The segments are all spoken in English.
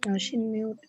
Ashin mute.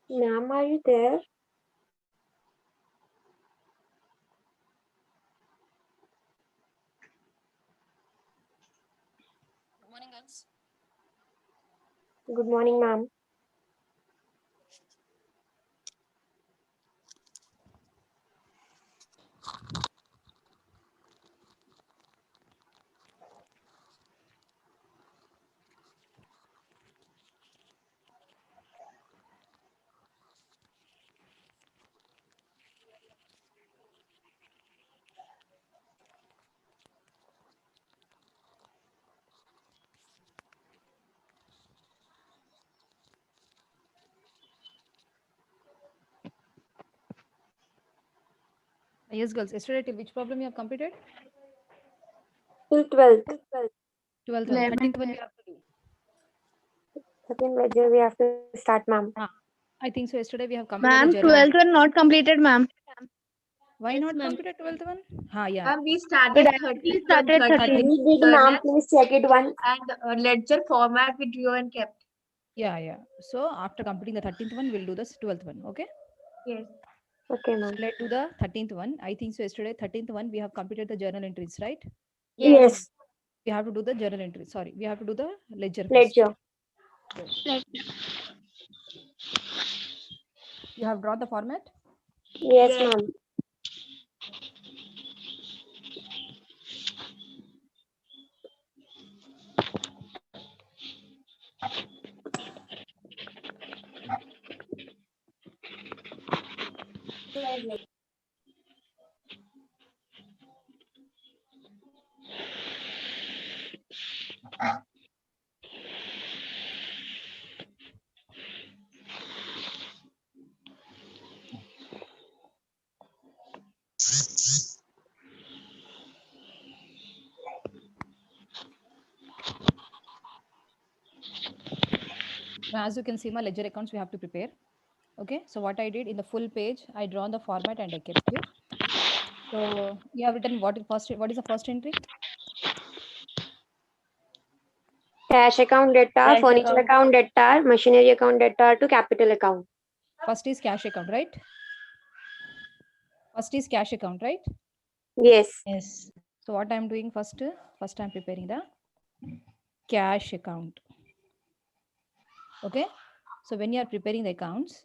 Ma'am, are you there? Good morning, girls. Good morning, ma'am. Yes, girls. Yesterday, till which problem you have completed? Till 12th. 12th one. 13th one we have to do. Second ledger we have to start, ma'am. I think so. Yesterday we have completed Ma'am, the journal. 12th one not completed, ma'am. Why Yes, not ma'am. completed 12th one? Yeah. Ma'am, we started Directly 13th started 13th. We did, ma'am. Please check it once. and ledger format we drew and kept. Yeah. So after completing the 13th one, we'll do the 12th one. Okay. Yes. Okay, ma'am. Let's do the 13th one. I think so. Yesterday, 13th one, we have completed the journal entries, right? Yes. We have to do the journal entry. Sorry, we have to do the ledger first. Ledger. You have drawn the format? Yes, Yes. ma'am. Now, as you can see, my ledger accounts we have to prepare. Okay, so what I did in the full page, I drawn the format and I kept it. So you have written what is the first entry? Cash account debtor, Cash furniture account. account debtor, machinery account debtor to capital account. First is cash account, right? First is cash account, right? Yes. Yes. So what I'm doing first I'm preparing the cash account. Okay, so when you are preparing the accounts,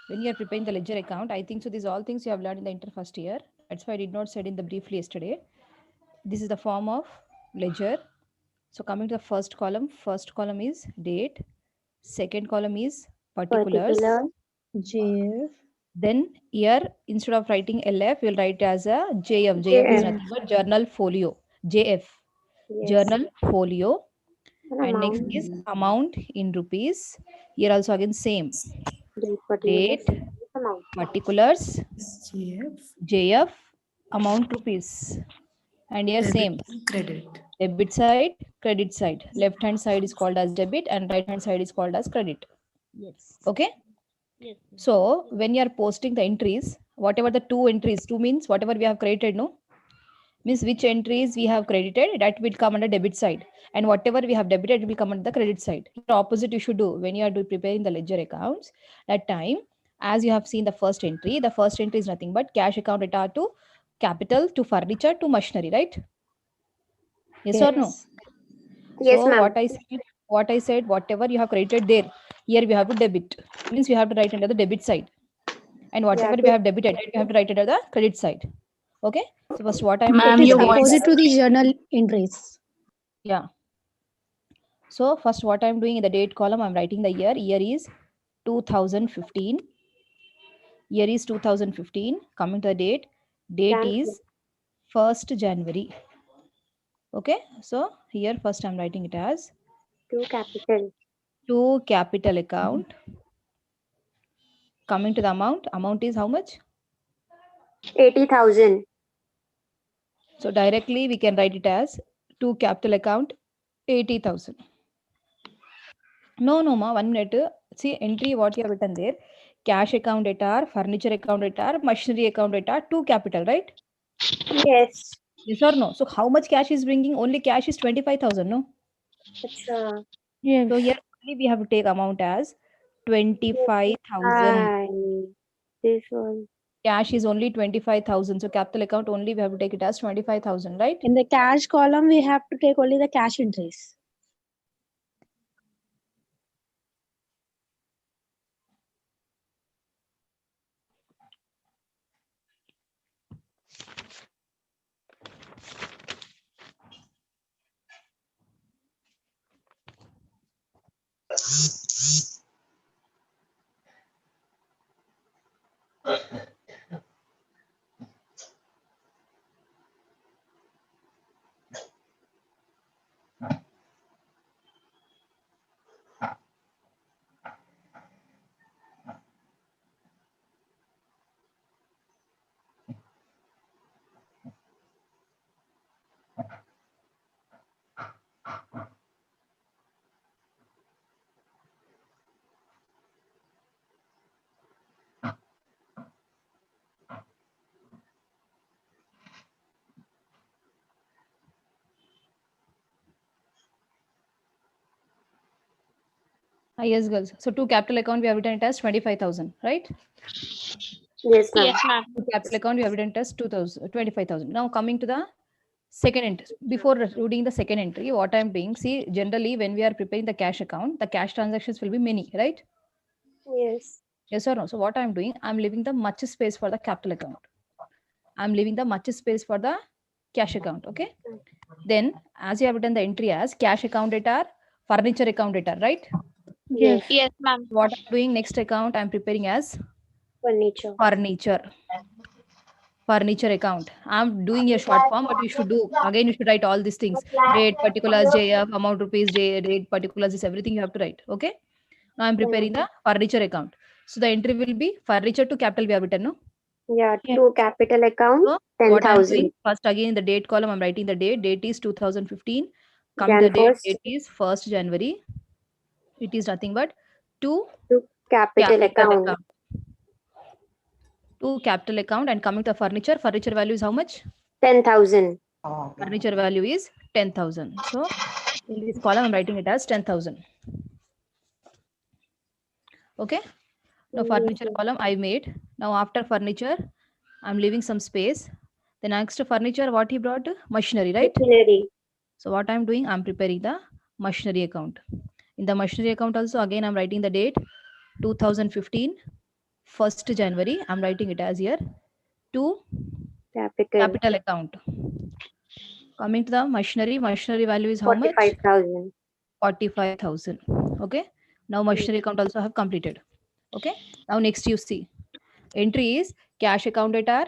when you are preparing the ledger account, I think so these all things you have learned in the inter first year. That's why I did not said in the briefly yesterday. This is the form of ledger. So coming to the first column is date, second column is particulars. Particular. JF. Then here, instead of writing LF, we'll write as a JF. JF is JF. nothing but journal folio. JF, Yes. journal folio. An And next amount. is amount in rupees. Here also again same. Date, particulars, Date, amount. particulars, JF, JF, amount rupees. And here same. credit. Debit side, credit side. Left hand side is called as debit and right hand side is called as credit. Yes. Okay. Yes. So when you are posting the entries, whatever the two entries, two means whatever we have created, no? Means which entries we have credited, that will come under debit side. And whatever we have debited, it will come under the credit side. The opposite you should do when you are preparing the ledger accounts. That time, as you have seen the first entry is nothing but cash account debtor to capital to furniture to machinery, right? Yes, or no? Yes, So ma'am. what I said, whatever you have credited there, here we have to debit. Means we have to write under the debit side. And whatever we have debited, we have to write it under the credit side. Okay. So first what I'm It taking is the date opposite side. to the journal entries. Yeah. So first what I'm doing in the date column, I'm writing the year. Year is 2015. Year is 2015. Coming to the date. Date is 1st January. Okay. So here first I'm writing it as To capital. to capital account. Coming to the amount is how much? 80,000. So directly we can write it as to capital account 80,000. No, ma, 1 minute. See, entry what you have written there. Cash account debtor, furniture account debtor, machinery account debtor, to capital, right? Yes. Yes or no? So how much cash is bringing? Only cash is 25,000, no? Achha. Yes. So here only we have to take amount as 25,000. This one. Cash is only 25,000. So capital account only we have to take it as 25,000, right? In the cash column, we have to take only the cash entries. Yes, girls. So to capital account we have written it as 25,000, right? Yes, ma'am. ma'am. To capital account we have written it as 25,000. Now coming to the second entry. Before reading the second entry, what I'm doing, see, generally when we are preparing the cash account, the cash transactions will be many, right? Yes. Yes or no? So what I'm doing, I'm leaving the much space for the capital account. I'm leaving the much space for the cash account. Okay. Then as you have written the entry as cash account debtor, furniture account debtor, right? Yes. Yes, ma'am. What I'm doing next account, I'm preparing as Furniture. furniture account. I'm doing a short form, but you should do again. You should write all these things: date, particulars, JF, amount rupees, date, particulars. Is everything you have to write. Okay. Now I'm preparing the furniture account. So the entry will be furniture to capital. We have written, no? Yeah, to capital account, So what I'm 10,000. doing first again in the date column, I'm writing the date. Date is 2015. Come Jan the date. 1st. Date is 1st January. It is nothing but to To capital account. To capital account, and coming to furniture value is how much? 10,000. Furniture value is 10,000. So in this column, I'm writing it as 10,000. Okay. Now furniture column I made. Now after furniture, I'm leaving some space. The next furniture, what he brought? Machinery, right? Machinery. So what I'm doing, I'm preparing the machinery account. In the machinery account also, again, I'm writing the date 2015, 1st January. I'm writing it as here to capital account. Coming to the machinery value is how much? 45,000. 45,000. Okay. Now machinery account also have completed. Okay. Now next you see entry is cash account at R.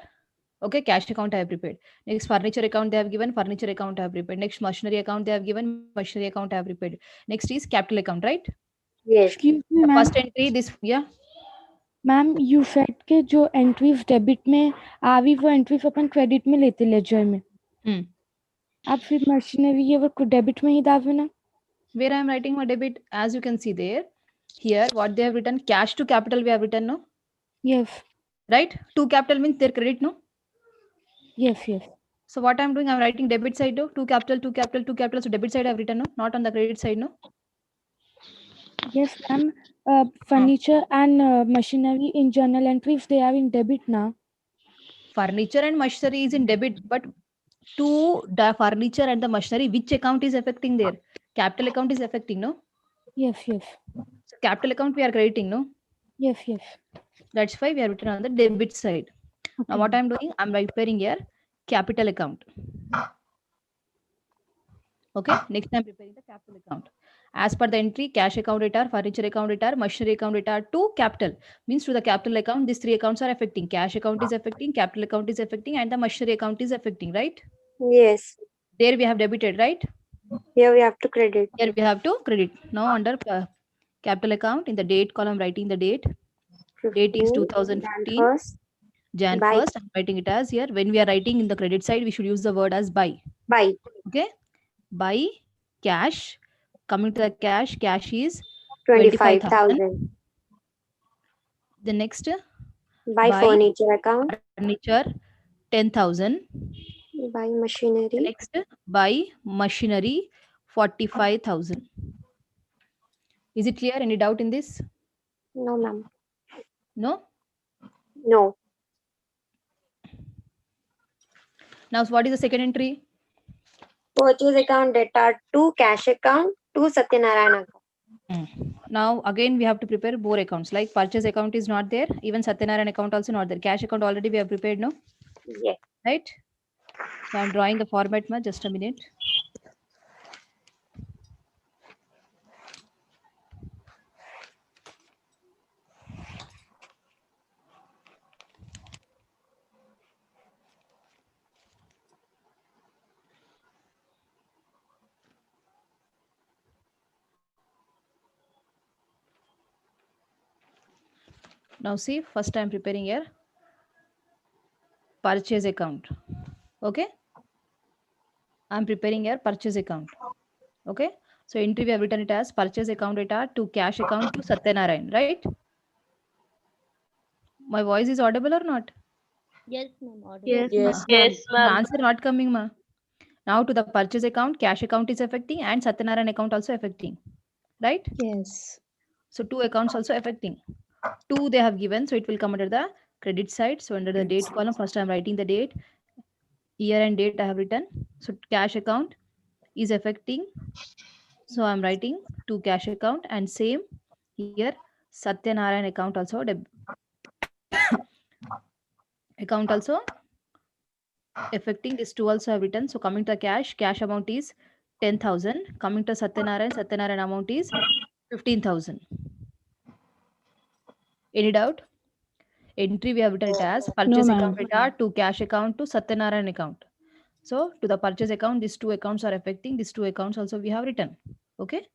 Okay, cash account I have prepared. Next furniture account they have given, furniture account I have prepared. Next machinery account they have given, machinery account I have prepared. Next is capital account, right? Yes. Excuse me, The ma'am. first entry this, yeah. Ma'am you said के जो entries debit में आवी वो entries अपन credit में लेते laser में आप फिर मशीनरी ये वो डेबिट में ही दावे ना Where I am writing my debit, as you can see there, here what they have written, cash to capital we have written, no? Yes Right? To capital means their credit, no? Yes yes So what I'm doing, I'm writing debit side, no? To capital. So debit side I've written, no? Not on the credit side, no? Yes, ma'am. Furniture and machinery in journal entries, they are in debit now. Furniture and machinery is in debit, but to the furniture and the machinery, which account is affecting there? Capital account is affecting, no? Yes, yes. So capital account we are crediting, no? Yes, yes. That's why we are written on the debit side. Okay. Now what I'm doing, I'm preparing here capital account. Okay, next I'm preparing the capital account. As per the entry, cash account at R, furniture account at R, machinery account at R to capital. Means to the capital account, these three accounts are affecting. Cash account is affecting, capital account is affecting, and the machinery account is affecting, right? Yes. There we have debited, right? Here we have to credit. Here we have to credit. Now under capital account, in the date column, writing the date. Date is 2015. Jan 1st, I'm writing it as here. When we are writing in the credit side, we should use the word as buy. Buy. Okay. Buy cash. Coming to the cash is 25,000. The next Buy furniture account. Furniture 10,000. Buy machinery. The next buy machinery 45,000. Is it clear? Any doubt in this? No, ma'am. No? No. Now what is the second entry? Purchase account data to cash account to Satyanarayana account. Now again we have to prepare more accounts, like purchase account is not there, even Satyanarayana account also not there. Cash account already we have prepared, no? Yes. Right? So I'm drawing the format, ma. Just a minute. Now see, first I'm preparing here purchase account. Okay. I'm preparing here purchase account. Okay. So entry we have written it as purchase account data to cash account to Satyanarayan, right? My voice is audible or not? Yes, ma'am. Yes, Answer not coming, ma. Now to the purchase account, cash account is affecting and Satyanarayan account also affecting, right? Yes. So two accounts also affecting. Two they have given, so it will come under the credit side. So under the date column, first I'm writing the date, year and date I have written. So cash account is affecting. So I'm writing to cash account, and same here Satyanarayan account also account also affecting. These two also have written. So coming to cash amount is 10,000. Coming to Satyanarayan amount is 15,000. Any doubt? Entry we have written it as purchase account data to cash account to Satyanarayan account. So to the purchase account, these two accounts are affecting. These two accounts also we have written. Okay.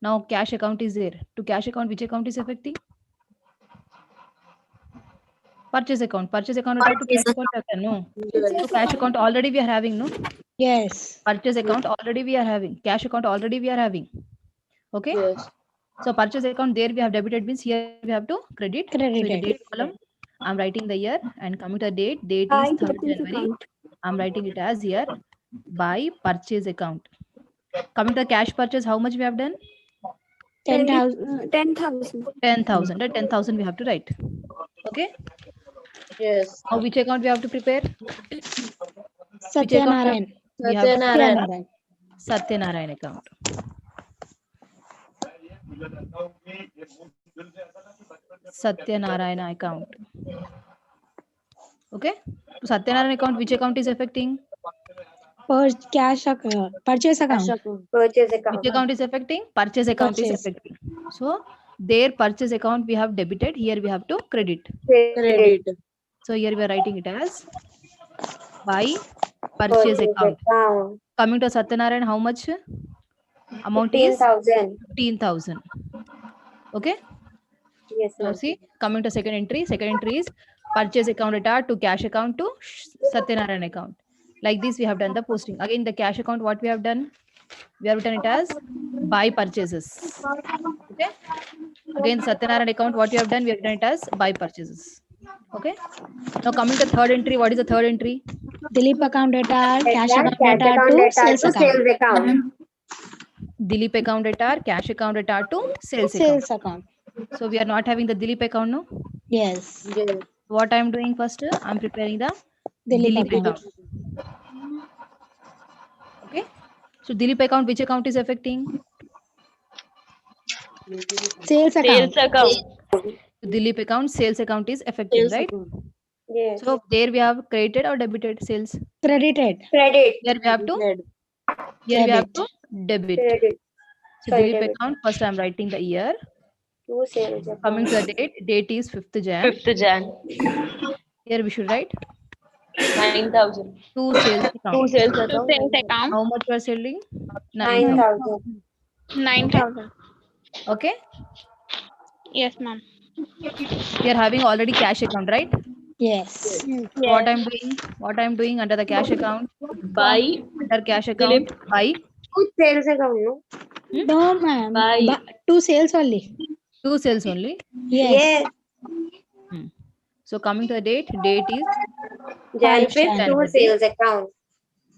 Now cash account is there. To cash account, which account is affecting? Purchase account. Purchase account to cash account. No. So cash account already we are having, no? Yes. Purchase account already we are having. Cash account already we are having. Okay. Yes. So purchase account, there we have debited means here we have to credit. So in the Credited. date column, I'm writing the year and coming to the date. Date is 3rd January. I'm writing it as here by purchase account. Coming to the cash purchase, how much we have done? 10,000. 10,000. 10,000. Right? 10,000 we have to write. Okay. Yes. Now which account we have to prepare? Satyanarayan. We have Satyanarayan. Satyanarayan account. Satyanarayana account. Okay. So Satyanarayana account, which account is affecting? Cash account. Purchase account. Purchase Which account. account is affecting? Purchase account is Purchase. affecting. So their purchase account we have debited. Here we have to credit. Credit. So here we are writing it as by purchase account. Coming to Satyanarayan, how much amount is? 15,000. 15,000. Okay. Yes, Now ma'am. see, coming to second entry. Second entry is purchase account data to cash account to Satyanarayan account. Like this, we have done the posting. Again, the cash account, what we have done? We have written it as buy purchases. Okay. Again, Satyanarayan account, what we have done? We have done it as buy purchases. Okay. Now coming to third entry, what is the third entry? Dilip account data, cash Cash account data account to data sales to account. sales account. Dilip account data, cash account data to sales account. Sales account. So we are not having the Dilip account now. Yes. Yes. What I am doing first? I am preparing the Dilip Dilip account. Okay. So Dilip account, which account is affecting? Sales account. Dilip account, sales account is affecting, right? Yes. So there we have credited or debited sales. Credited. Credit. Here we have to. Here we have to debit. Credit. So Sorry, Dilip debit. account. First I am writing the year. To sales account. Coming to the date. Date is 5th Jan. Here we should write 9,000. to sales account. Sales account. How much we are selling? 9,000. 9,000. 9,000. Okay. Yes, ma'am. We are having already cash account, right? Yes. What I'm doing? What I'm doing under the cash account? Buy. Under cash account, buy. To sales account, no? No, ma'am. Buy. Two sales only. Two sales only. Yes. Yes. So coming to the date. Date is Jan 5th 5th to January. sales account.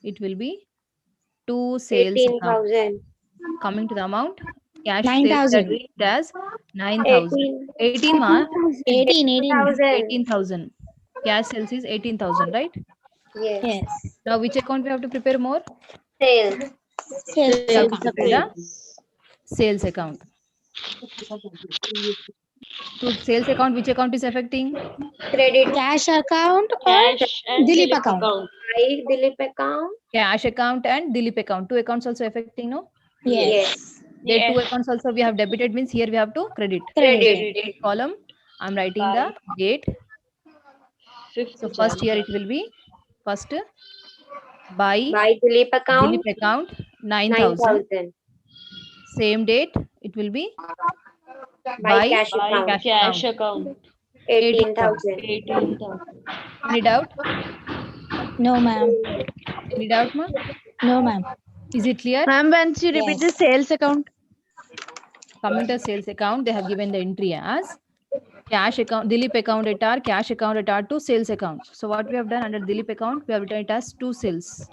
it will be to sales account. 18,000. Coming to the amount, cash 9,000. sales are treated as 9,000. 18 ma 18. 18,000. Cash sales is 18,000, right? Yes. Yes. Now which account we have to prepare more? Sales. Sales Sales account. account. Sales account. So sales account, which account is affecting? Credit. Cash account or Cash and Dilip account. Buy Dilip account. Cash account and Dilip account. Two accounts also affecting, no? Yes. There two accounts also we have debited means here we have to credit. Credited. Date column, I'm writing the date. So first here it will be first buy Buy Dilip account. Dilip account 9,000. 9,000. Same date it will be Buy cash account. Cash account. 18,000. 18,000. Any doubt? No, ma'am. Any doubt, ma? No, ma'am. Is it clear? Ma'am, once you repeat the sales account. Coming to sales account, they have given the entry as cash account, Dilip account data, cash account data to sales account. So what we have done under Dilip account, we have written it as to sales.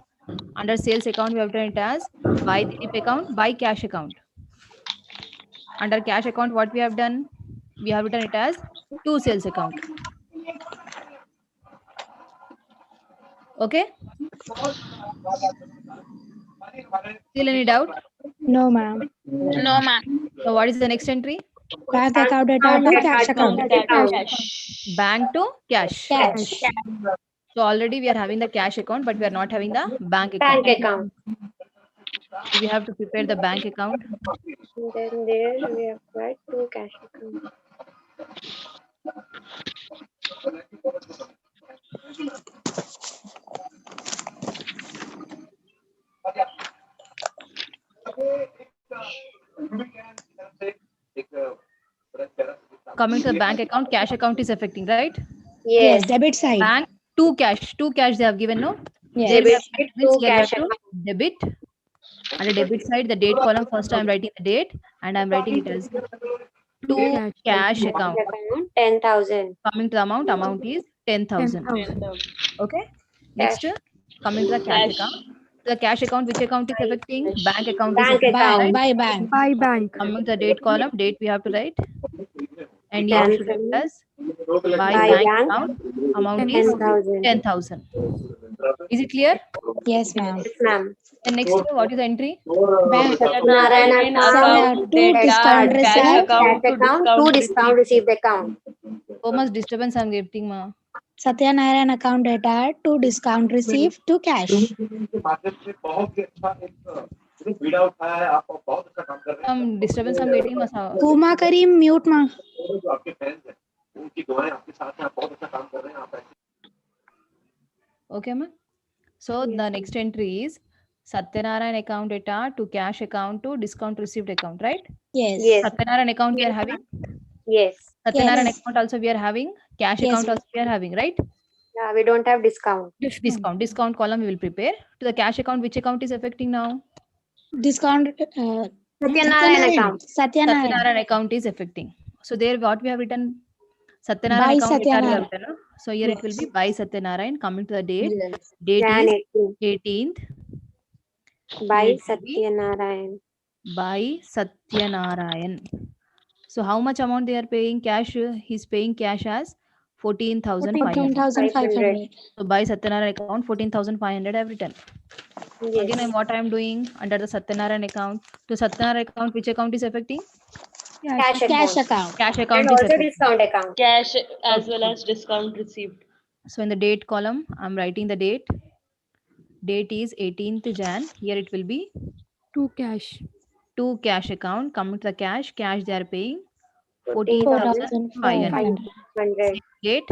Under sales account, we have written it as buy Dilip account, buy cash account. Under cash account, what we have done? We have written it as to sales account. Okay? Still any doubt? No, ma'am. No, ma'am. So what is the next entry? Bank account data to cash account. Bank to cash. Cash. So already we are having the cash account, but we are not having the bank account. Bank account. We have to prepare the bank account. And then there we have got two cash account. Coming to the bank account, cash account is affecting, right? Yes. Yes. Debit side. Bank to cash. To cash they have given, no? Yes. There we have Debit means to here we have cash to account. debit. On the debit side, the date column, first I am writing the date. and I'm writing it as to cash. cash account. Account 10,000. Coming to the amount is 10,000. 10,000. Okay. Next, coming to the cash account. The cash account, which account is affecting? Bank account is Bank affecting. account. Right? By bank. By bank. Coming to the date column, date we have to write. And here we should write as by By bank bank, account, amount is 10,000. 10,000. Is it clear? Yes, ma'am. Yes, ma'am. And next, what is the entry? Bank Satyanarayan account, to discount cash received. account, to discount received account. So much disturbance I'm getting, ma. Satyanarayan account data to discount received to cash. Some disturbance I'm getting, ma. Kuma Kareem mute ma. Okay, ma. So the next entry is Satyanarayan account data to cash account to discount received account, right? Yes. Yes. Satyanarayan account we are having. Yes. Satyanarayan Yes. account also we are having. Cash Yes, account also we are having, right? Yeah, we don't have discount. Discount column we will prepare. To the cash account, which account is affecting now? Discount. Satyanarayan account. Satyanarayan. Satyanarayan account is affecting. So there what we have written? Satyanarayan By account data we have Satyanarayan. written. So here it will be by Satyanarayan. Coming to the date. Yes. Date Jan is 18. 18th. By Here it will be Satyanarayan. by Satyanarayan. So how much amount they are paying cash? He's paying cash as 14,500. 14,500. So by Satyanarayan account 14,500 I have written. Yes. Again, what I am doing under the Satyanarayan account. To Satyanarayan account, which account is affecting? Cash Cash account. account. Cash And account is also affecting. discount account. Cash as well as discount received. So in the date column, I'm writing the date. Date is 18th Jan. Here it will be To cash. to cash account. Coming to the cash they are paying 14,500. 14,500. Date,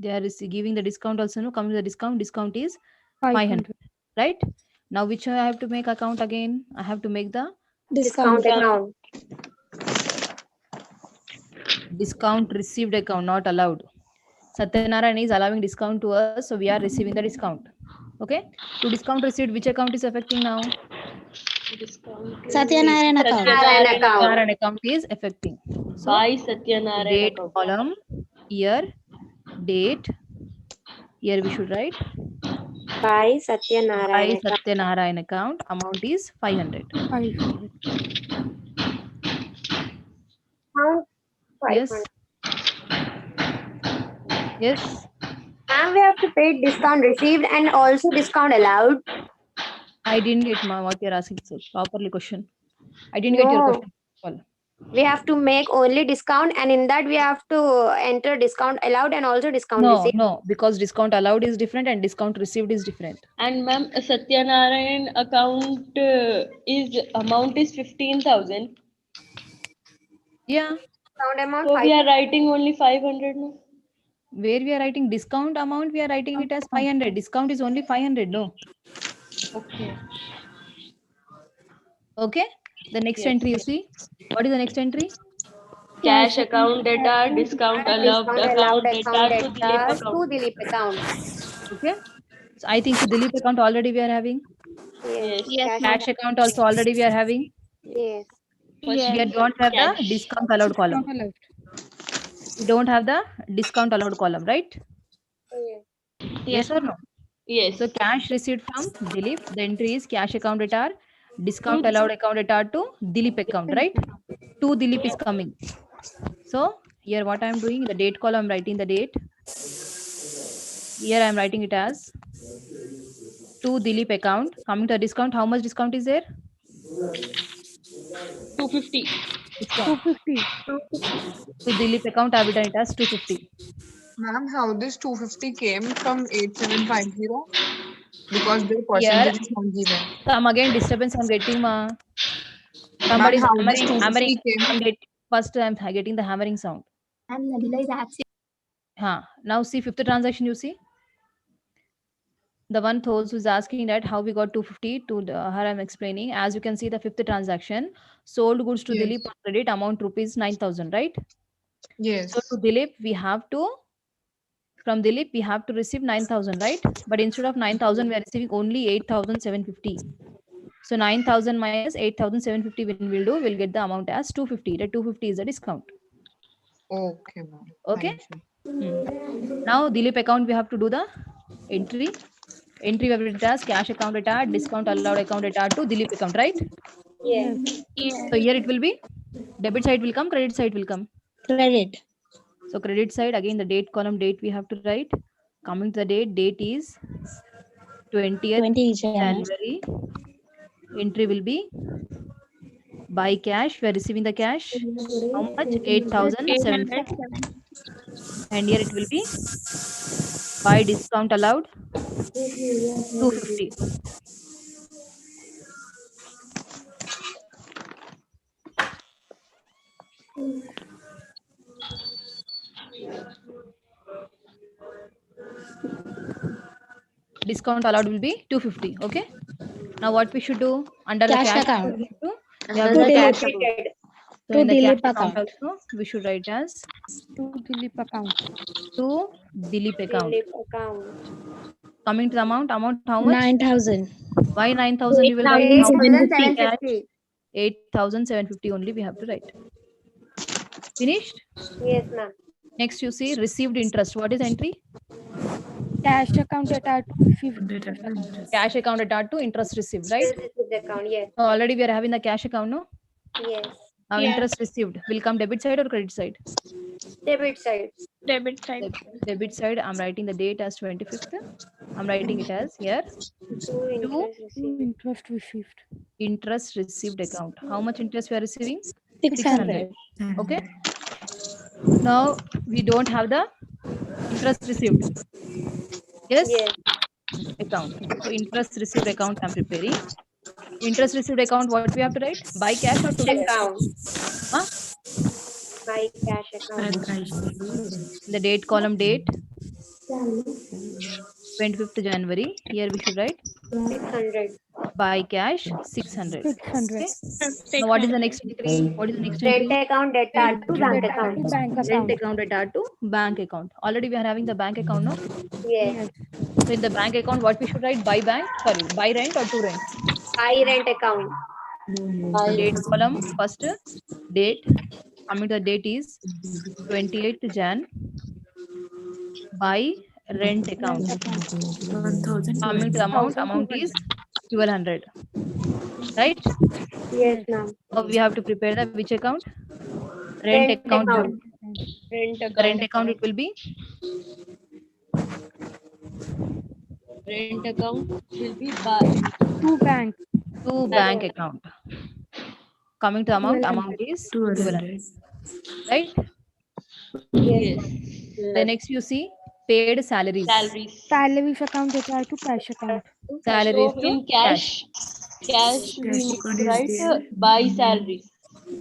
they are giving the discount also. No, coming to the discount is 500. Right? Now which I have to make account again? I have to make the Discount account. discount received account, not allowed. Satyanarayan is allowing discount to us, so we are receiving the discount. Okay. To discount received, which account is affecting now? Satyanarayan account. Satyanarayan account. Satyanarayan account is affecting. So By Satyanarayan date account. column, year, date. Here we should write By by Satyanarayan account. Satyanarayan account. Amount is 500. 500. Account Yes. 500. Yes. And we have to pay discount received and also discount allowed. I didn't get what you're asking. So properly question. I didn't get your No. question. Well, We have to make only discount, and in that we have to enter discount allowed and also discount received. no, because discount allowed is different and discount received is different. And ma'am, Satyanarayan account amount is 15,000. Yeah. Discount amount So we 500. are writing only 500 no? Where we are writing discount amount, we are writing it as 500. Discount is only 500, no? Okay. Okay. The next Yes. entry, you see? What is the next entry? Cash account data, discount allowed Discount allowed account data to Dilip data account. to Dilip account. Okay. So I think so Dilip account already we are having. Yes. Yes. Cash account also already we are having. Yes. We don't have the Cash. discount allowed column. We don't have the discount allowed column, right? Yes or no? Yes. So cash received from Dilip. The entry is cash account data, discount allowed account data to Dilip account, right? To Dilip is coming. So here what I am doing, the date column, I'm writing the date. Here I am writing it as to Dilip account. Coming to the discount, how much discount is there? 250. Discount. 250. To Dilip account, I have written it as 250. Ma'am, how this 250 came from 8750? Because their percentage is not given. Come again, disturbance I'm getting, ma. Somebody is Ma'am, how this hammering. 250 came? First I'm getting the hammering sound. Now see fifth transaction, you see? The one those who's asking that how we got 250 to her I'm explaining. As you can see, the fifth transaction, sold goods to Yes. Dilip on credit, amount rupees 9,000, right? Yes. So to Dilip, from Dilip, we have to receive 9,000, right? But instead of 9,000, we are receiving only 8,750. So 9,000 minus 8,750 when we'll do, we'll get the amount as 250. The 250 is the discount. Okay, ma'am. Okay. Thank you. Now Dilip account we have to do the entry. Entry we have written as cash account at discount allowed account at to Dilip account, right? Yes. So here it will be debit side will come, credit side will come. Credit. So credit side, again the date column date we have to write. Coming to the date is 20th 20 January. January. Entry will be by cash. We are receiving the cash. How much? 8,700. And here it will be by discount allowed 250. Discount allowed will be 250. Okay. Now what we should do under Cash the cash account. we have To to cash cash account. So To in the Dilip cash account account. also we should write as To Dilip account. to Dilip account. Dilip account. Coming to the amount how much? 9,000. Why 9,000 we will write? How much is the cash? 8,750. 8,750 only we have to write. Finished? Yes, ma'am. Next you see received interest. What is entry? Cash account at 250. Cash account at to interest received, right? Received account. Yes. So already we are having the cash account, no? Yes. Now interest received will come debit side or credit side? Debit side. Debit side. Debit side, I'm writing the date as 25th. I'm writing it as here. To interest received. Interest received. Interest received account. How much interest we are receiving? 600. Okay. Now we don't have the interest received. Yes? Yes. Account. So interest received account I'm preparing. Interest received account, what we have to write? By cash or to cash? Account. Huh? By cash account. The date column date 25th January. Here we should write 600. by cash 600. 600. Okay. Now what is the next entry? What is the next Rent entry? account data to bank To account. bank Rent account. account at to bank account. Already we are having the bank account, no? Yes. So in the bank account, what we should write? By bank, sorry, by rent or to rent? By rent account. Date column first date. Coming to the date is 28th Jan. By rent account. Coming to the amount is 1200. Right? Yes, ma'am. Now we have to prepare the which account? Rent account. account. The rent account it will be. Rent account will be by To bank. To bank account. Coming to amount is 1200. Right? Yes. The next you see paid salaries. Salaries account at to cash account. Salaries So to in cash we need to write by salaries.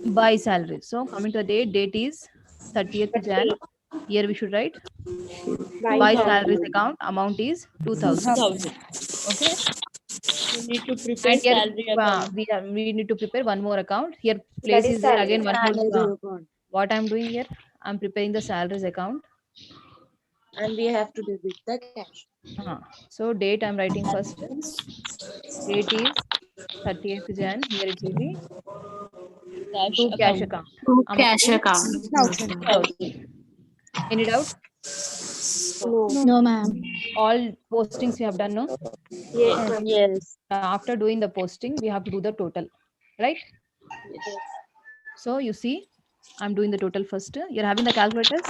by salary. So coming to the date is 30th Jan. Here we should write by salaries account. Amount is 2,000. Okay. We need to prepare And here salary account. we need to prepare one more account. Here That place is is there salary. again one more. What I'm doing here? I'm preparing the salaries account. And we have to debit the cash. So date I'm writing first. Date is 30th Jan. Here it will be to cash account. Cash account. 1,000. Any doubt? No, ma'am. All postings we have done, no? Yes, ma'am. Yes. After doing the posting, we have to do the total, right? So you see, I'm doing the total first. You're having the calculators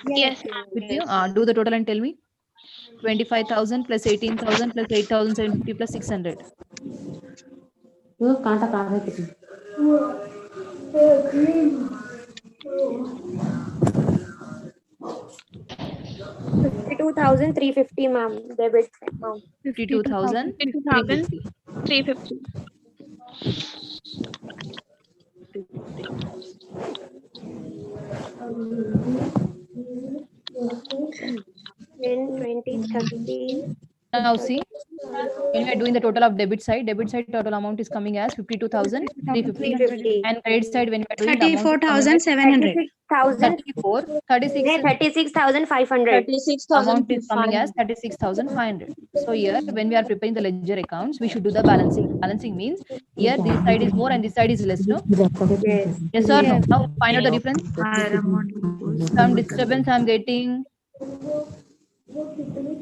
Yes. with you. Do the total and tell me. 25,000 plus 18,000 plus 8,750 plus 600. $52,350, ma'am. Debit account. 52,350. 350. Then 20, 30. Now see, When we are doing the total of debit side total amount is coming as 52,350. 350. And credit side, when we are doing the amount is coming as 34,700. 36,500. 36,000 amount is coming as 36,500. So here, when we are preparing the ledger accounts, we should do the balancing. Balancing means here this side is more and this side is less, no? Yes. Yes or no? Yes. Now find out the difference. Some disturbance I'm getting.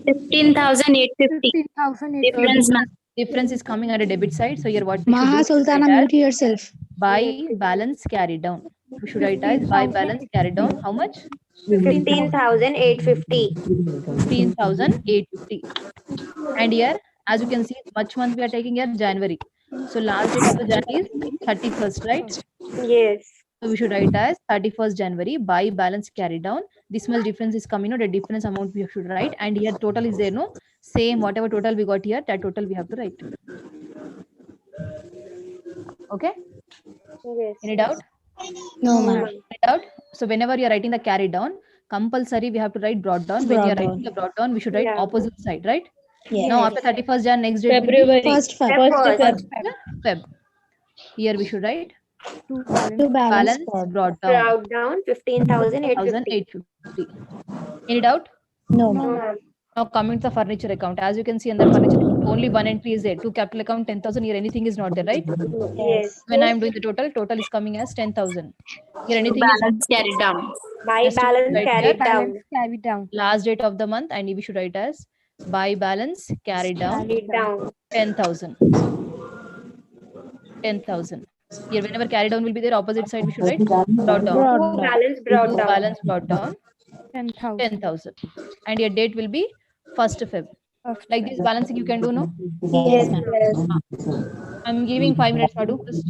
15,850. 15,850. Difference, ma'am. Difference is coming at a debit side. So here what we should do Maha is write Sultana, as mute yourself. by balance carried down. We should write as by balance carried down. How much? 15,850. 15,850. And here, as you can see, which month we are taking here? January. So last date of the January is 31st, right? Yes. So we should write as 31st January by balance carried down. This much difference is coming, no? The difference amount we should write, and here total is there, no? Same, whatever total we got here, that total we have to write. Okay? Yes. Any doubt? No, ma'am. Any doubt? So whenever you are writing the carried down, compulsory we have to write brought down. When you are Brought writing the brought down, we should write Yeah. opposite side, right? Yes. Now after 31st Jan, next date will be February. First Feb. First Feb. Feb. Here we should write To balance. To balance balance Feb. brought down Brought down 15,850. 1,850. Any doubt? No, No, ma'am. ma'am. Now coming to the furniture account. As you can see under furniture, only one entry is there. To capital account 10,000. Here anything is not there, right? Yes. When I am doing the total is coming as 10,000. Here anything is Balance carried down. By Just to balance write carried here. down. Balance carried down. Last date of the month, and we should write as by balance carried down Carried down. 10,000. 10,000. Here whenever carried down will be there, opposite side we should write brought down. Brought down. Balance brought down. Balance brought down 10,000. 10,000. And your date will be 1st Feb. First Like this balancing you can do, no? Yes, ma'am. I'm giving 5 minutes, Madhu. First.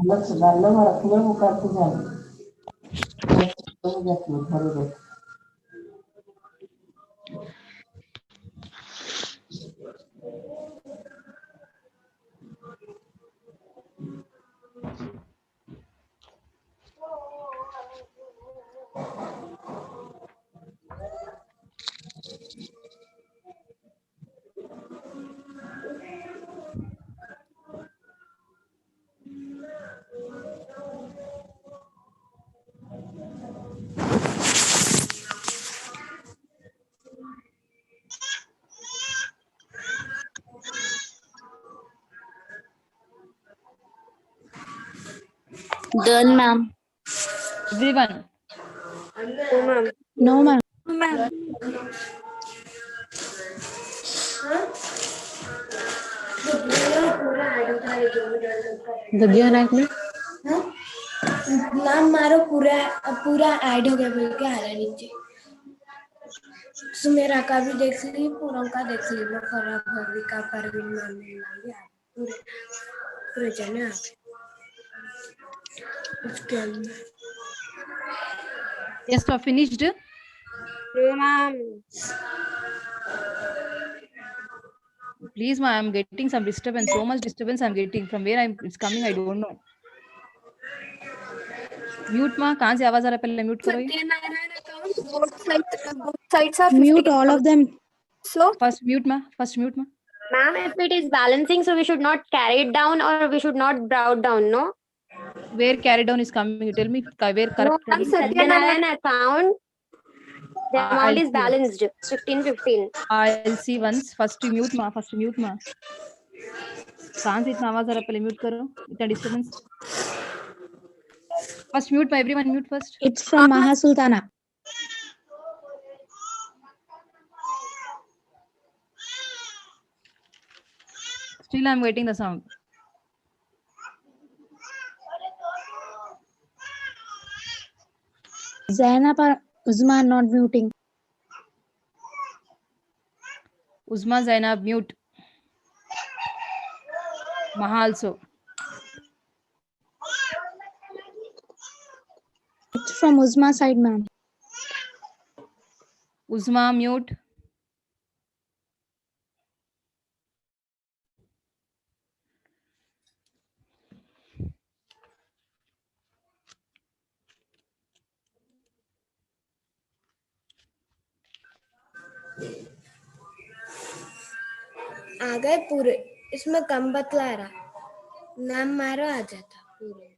Done, ma'am. Everyone. No, ma'am. No, ma'am. जग्या rank में नाम मारो पूरा add हो गया बोल के आ रहा है नीचे सुमेरा का भी देख ली पूरम का देख ली वो खराब भगवी का परवीन मानने लगी पूरे जने आ उसके अंदर Yes, so finished. No, ma'am. Please, ma, I'm getting some disturbance. So much disturbance I'm getting. From where it's coming, I don't know. Mute, ma. कहाँ से आवाज आ रहा है? पहले mute करो ये. both sides are Mute all of them. So First mute, ma. First mute, ma. Ma'am, if it is balancing, so we should not carry it down or we should not brought down, no? Where carry down is coming? You tell me where No, correct. ma'am, Satyanarayan account, the amount I'll is see. balanced, 1515. I'll see once. First mute, ma. First mute, ma. कहाँ से इतना आवाज आ रहा है? पहले mute करो. इतना disturbance. First mute, ma. Everyone mute first. It's from Maha Sultana. Still, I'm waiting the sound. Zainab or Uzma not muting. Uzma, Zainab, mute. Maha also. It's from Uzma side, ma'am. Uzma, mute. आ गए पूरे इसमें कम बतला रहा, नाम मारो आ जाता पूरे।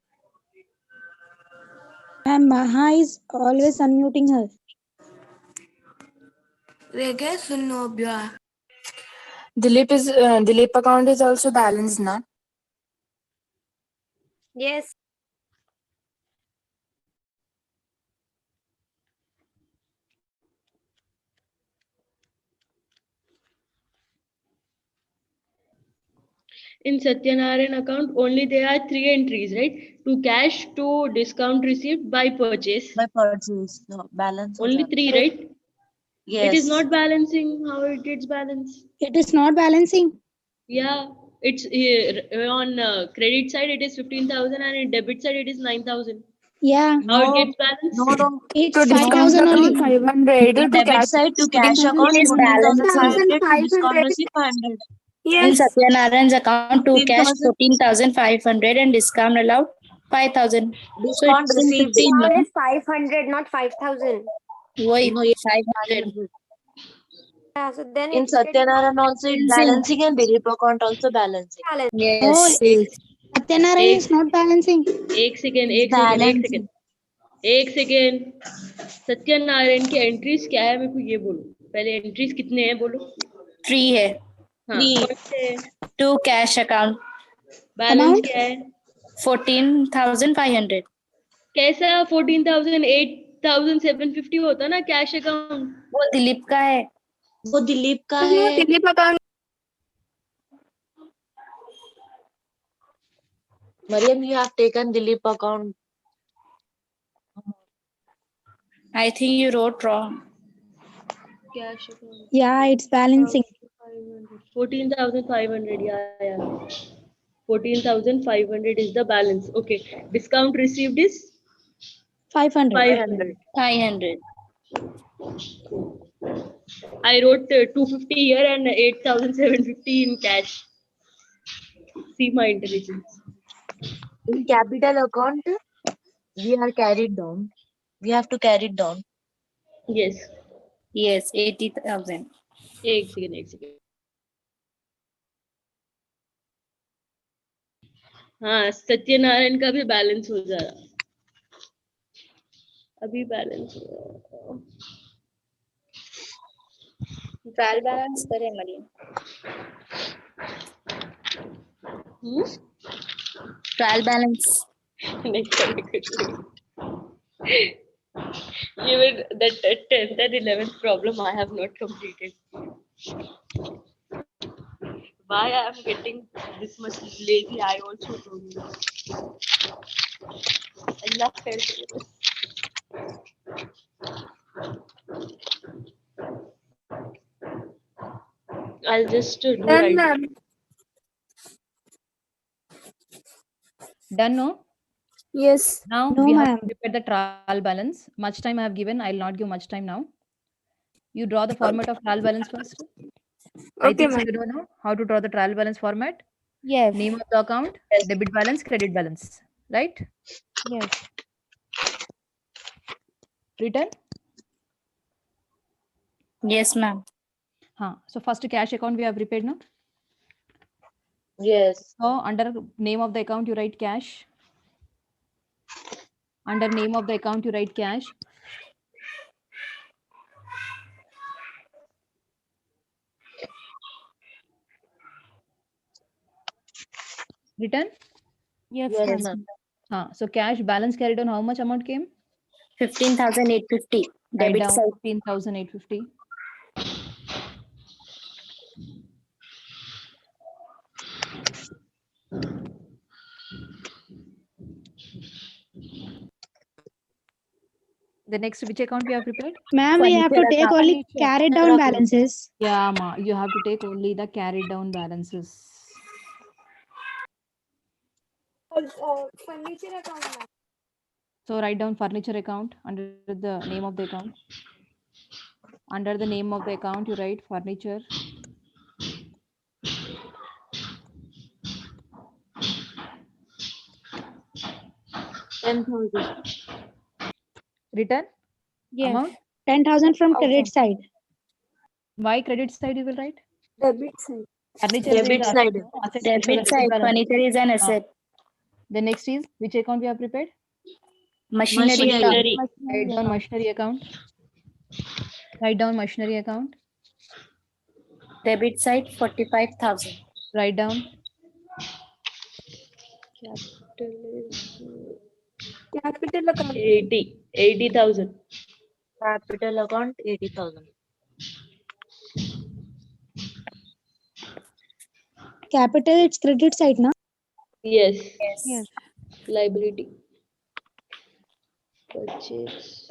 Ma'am, Maha is always unmuting her. देखे सुनो ब्या। Dilip account is also balanced, na? Yes. In Satyanarayan account, only there are 3 entries, right? To cash, to discount received, by purchase. By purchase, no, balance. Only 3, right? Yes. It is not balancing. How it gets balanced? It is not balancing. Yeah, it's on credit side it is 15,000 and in debit side it is 9,000. Yeah. How No, it gets balanced? no. It's To discount 5,000 account only. 500. In To debit cash side to cash account It is 14,500. To 14,500. discount receipt 500. In Yes. Satyanarayan's account, to cash 15,000. 14,500 and discount allowed 5,000. So Discount it's in received. 15, Discount no? is 500, not 5,000. Why No, yes, 500? 500. Yeah, so then In it's getting Satyanarayan also it's balancing and Dilip account also balancing. balanced. Oh, Yes. Satyanarayan is not balancing. एक second Balancing. Satyanarayan की entries क्या है मेरे को ये बोलो पहले entries कितने हैं बोलो 3 है. हाँ 3. कौन से हैं To cash account balance Amount? क्या है 14,500. कैसा 14,000 8,750 होता ना कैश अकाउंट वो दिलीप का है. वो दिलीप का है. Dilip account. Mariam, you have taken Dilip account. I think you wrote wrong. Cash account Yeah, it's balancing. 14,500 yeah 14,500 is the balance. Okay, discount received is 500. 500. 500. I wrote 250 here and 8,750 in cash. See my intelligence. In capital account, we are carried down. We have to carry it down. Yes. Yes, 80,000. एक second हाँ सत्यनारायण का भी balance हो जा रहा अभी balance हो trial balance करें मरियम. ट्रायल बैलेंस नहीं करेंगे even that 10th and 11th problem I have not completed. Why I am getting this much lazy I also don't know. I love calculus. I'll just do right. Done, no? Yes. Now No, we have ma'am. to prepare the trial balance. Much time I have given. I will not give much time now. You draw the format of trial balance first. I Okay, think so ma'am. you don't know how to draw the trial balance format. Yes. Name of the account, debit balance, credit balance. Right? Yes. Written? Yes, ma'am. So first cash account we have prepared now. Yes. So under name of the account you write cash. Under name of the account you write cash. Written? Yes, Yes, ma'am. ma'am. So cash balance carried on how much amount came? 15,850. Write Debit down side. 15,850. The next which account we have prepared? Ma'am, we have to Furniture take account. only carried down balances. Yeah, ma, you have to take only the carried down balances. Furniture account. So write down furniture account under the name of the account. Under the name of the account, you write furniture. Written? Yes. Amount? 10,000 from credit side. Why credit side you will write? Debit side. Furniture Debit is side. asset. Debit side, furniture is an asset. The next is which account we have prepared? Machinery account. Machinery. Write down machinery account. Write down machinery account. Debit side 45,000. Write down. Capital account. 80,000. Capital account 80,000. Capital, it's credit side, na? Yes. Yes. Liability. Purchase.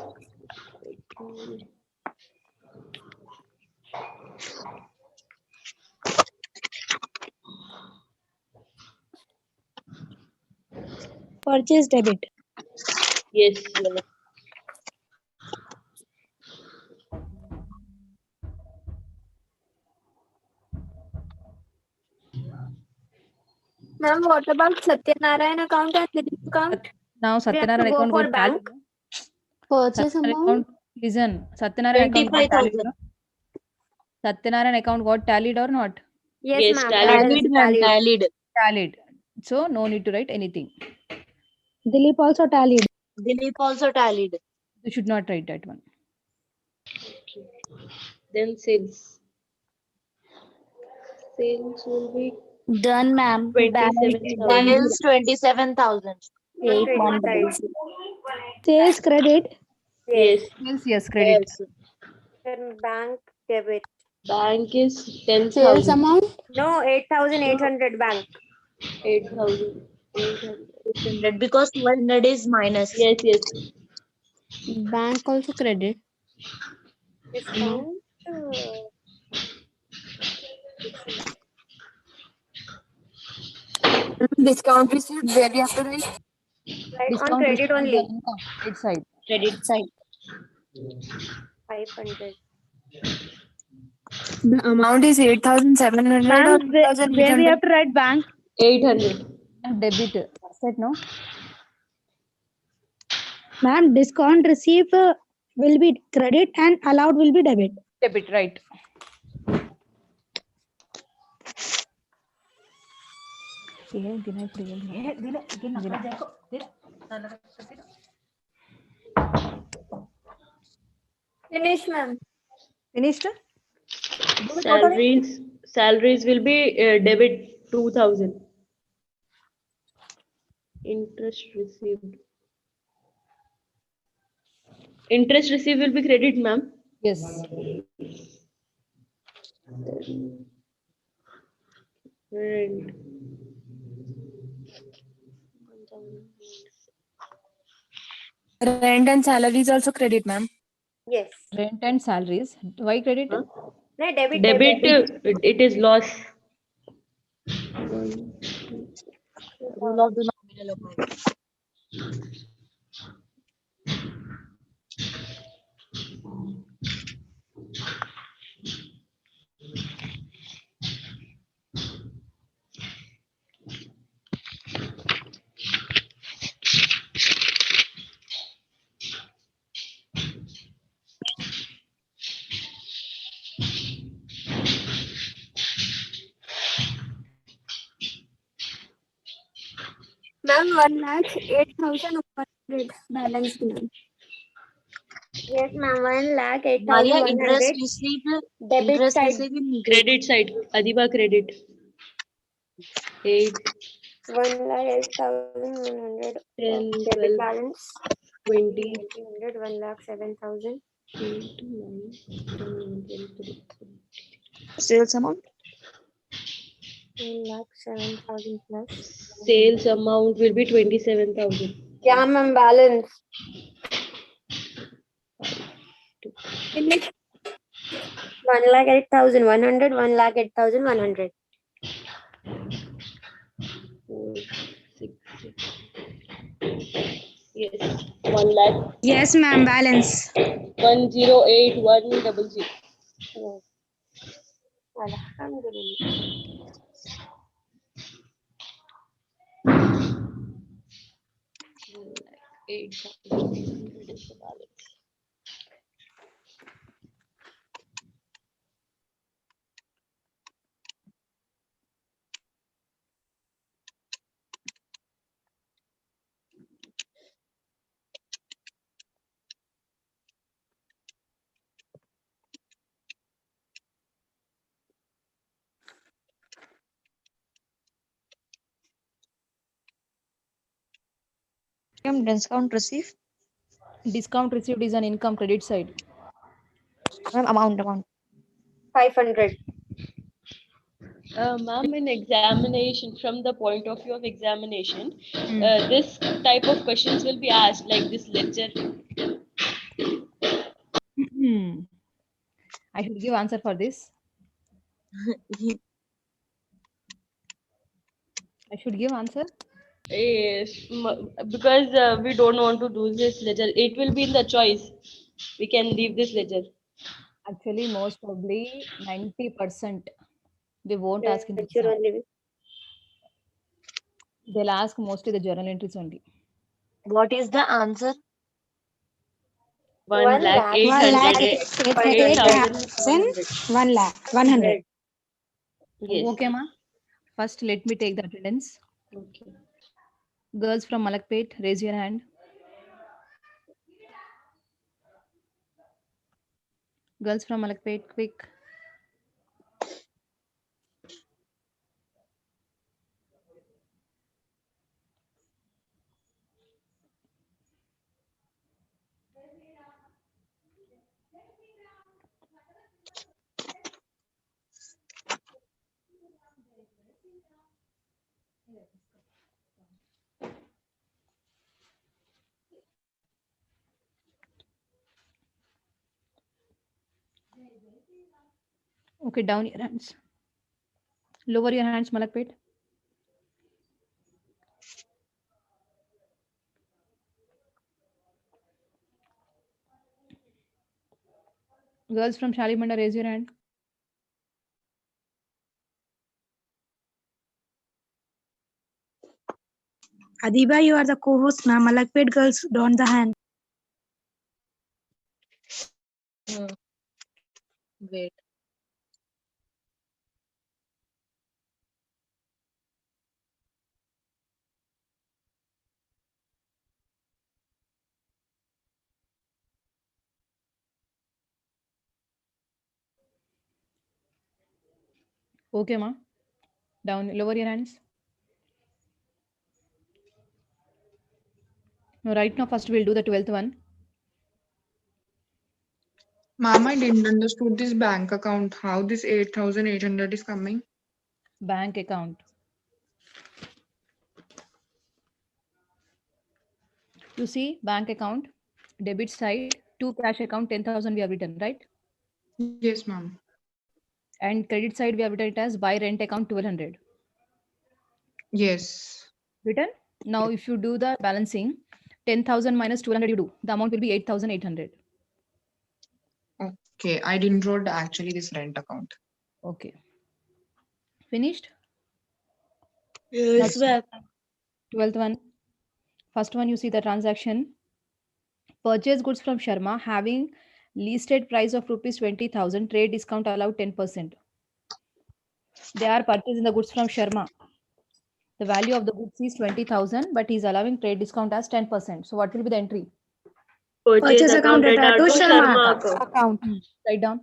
Purchase debit. Yes. Ma'am, what about Satyanarayan account and Dilip account? Now Satyanarayan go account for got bank. tallied. Purchase Satyanarayan amount. account, listen. Satyanarayan account got tallied. 25,000. No? Satyanarayan account got tallied or not? Yes, ma'am. tallied. Tallied, ma'am, tallied. Tallied. So no need to write anything. Dilip also tallied. Dilip also tallied. You should not write that one. Then sales. Sales will be Done, ma'am. 27,000. Sales 27,000. 8100. Sales credit. Yes. Yes, credit. Yes. Then bank debit. Bank is Sales 10,000. amount. No, 8,800 bank. 8,000. 800 because 200 is minus. Yes, yes. Bank also credit. Discount. Discount received where we have to write. Right, on Discount credit received only. on income, right side. Credit side. 500. The amount is 8,700 or Ma'am, where we 8,800. have to write bank? 800. Debit. Asset, no? Ma'am, discount receive will be credit and allowed will be debit. Debit, right. Finish, ma'am. Finished? Salaries will be debit 2,000. Interest received. Interest received will be credit, ma'am. Yes. Rent. Rent and salary is also credit, ma'am. Yes. Rent and salaries. Why credit? Huh? No, debit. Debit, it is loss. Rule of the nominal account. Ma'am, 1,08,100 balance, ma'am. Yes, ma'am. 1,08,100. Maria, interest received. Debit Interest side. received in Credit side. Adiba credit. 8, 1,08,100. 10, Debit 12, balance. 20, 1,800. 1,07,000. 8, 9, 10, 11, sales amount. 1,07,000 plus. Sales amount will be 27,000. Yeah, ma'am. Balance. Finish. 1,08,100. 1,08,100. 4, 6, 6. Yes. 1 lakh. Yes, ma'am, balance. 1,08,100. Yes. Alhamdulillah. Eight thousand is the balance. Discount received. Discount received is an income credit side. Ma'am, amount. 500. Ma'am, in examination, from the point of view of examination, this type of questions will be asked, like this ledger. I should give answer for this. I should give answer. Yes, because we don't want to do this ledger. It will be in the choice. We can leave this ledger. Actually, most probably 90% they won't ask in the Ledger exam. only. They'll ask mostly the journal entries only. What is the answer? 1,08,800. 1 lakh 100. Yes. Okay, ma. First, let me take the attendance. Okay. Girls from Malakpet, raise your hand. Girls from Malakpet, quick. Okay, down your hands. Lower your hands, Malakpet. Girls from Shalimanda, raise your hand. Adiba, you are the co-host, ma'am. Malakpet girls, don't the hand. Wait. Okay, ma. Down, lower your hands. No, right now, first we'll do the 12th one. Ma'am, I didn't understood this bank account. How this 8,800 is coming? Bank account. You see, bank account, debit side, to cash account, 10,000 we have written, right? Yes, ma'am. And credit side, we have written it as buy rent account 1200. Yes. Written? Now, if you do the balancing, 10,000 minus 1200 you do. The amount will be 8,800. Okay, I didn't wrote actually this rent account. Okay. Finished? Yes, ma'am. 12th one. First one, you see the transaction. Purchase goods from Sharma having listed price of rupees 20,000, trade discount allowed 10%. They are purchasing the goods from Sharma. The value of the goods is 20,000, but he's allowing trade discount as 10%. So what will be the entry? Purchase account data to Sharma account. Write down.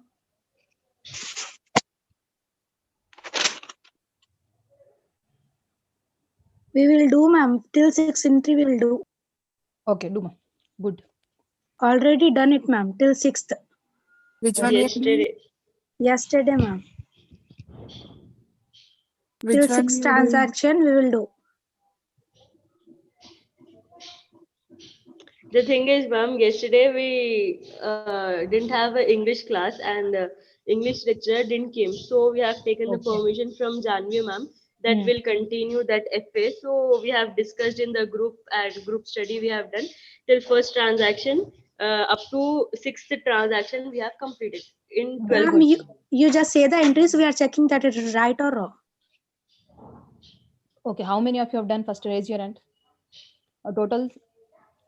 We will do, ma'am. Till 6 entry we will do. Okay, do ma. Good. Already done it, ma'am. Till 6th. Which one? Yesterday, ma'am. Which Till one 6 you transaction we will do. The thing is, ma'am, yesterday we didn't have an English class and English lecturer didn't came. So we have taken the permission from Janvi ma'am that will continue that FA. So we have discussed in the group and group study we have done till first transaction up to sixth transaction we have completed in 12 Ma'am, you just say the entries. We are checking that it is right or wrong. Okay, how many of you have done? First raise your hand. A total,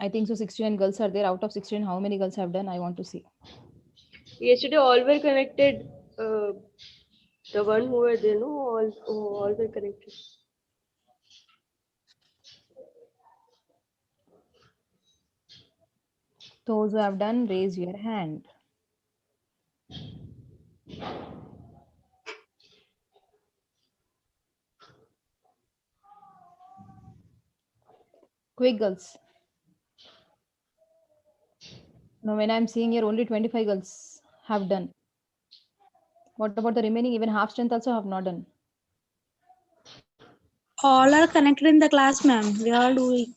I think so 16 girls are there. Out of 16, how many girls have done? I want to see. Yesterday all were connected. The one who were there, no, all were connected. Those who have done, raise your hand. Quick, girls. No, when I'm seeing here, only 25 girls have done. What about the remaining? Even half strength also have not done. All are connected in the class, ma'am. We are doing.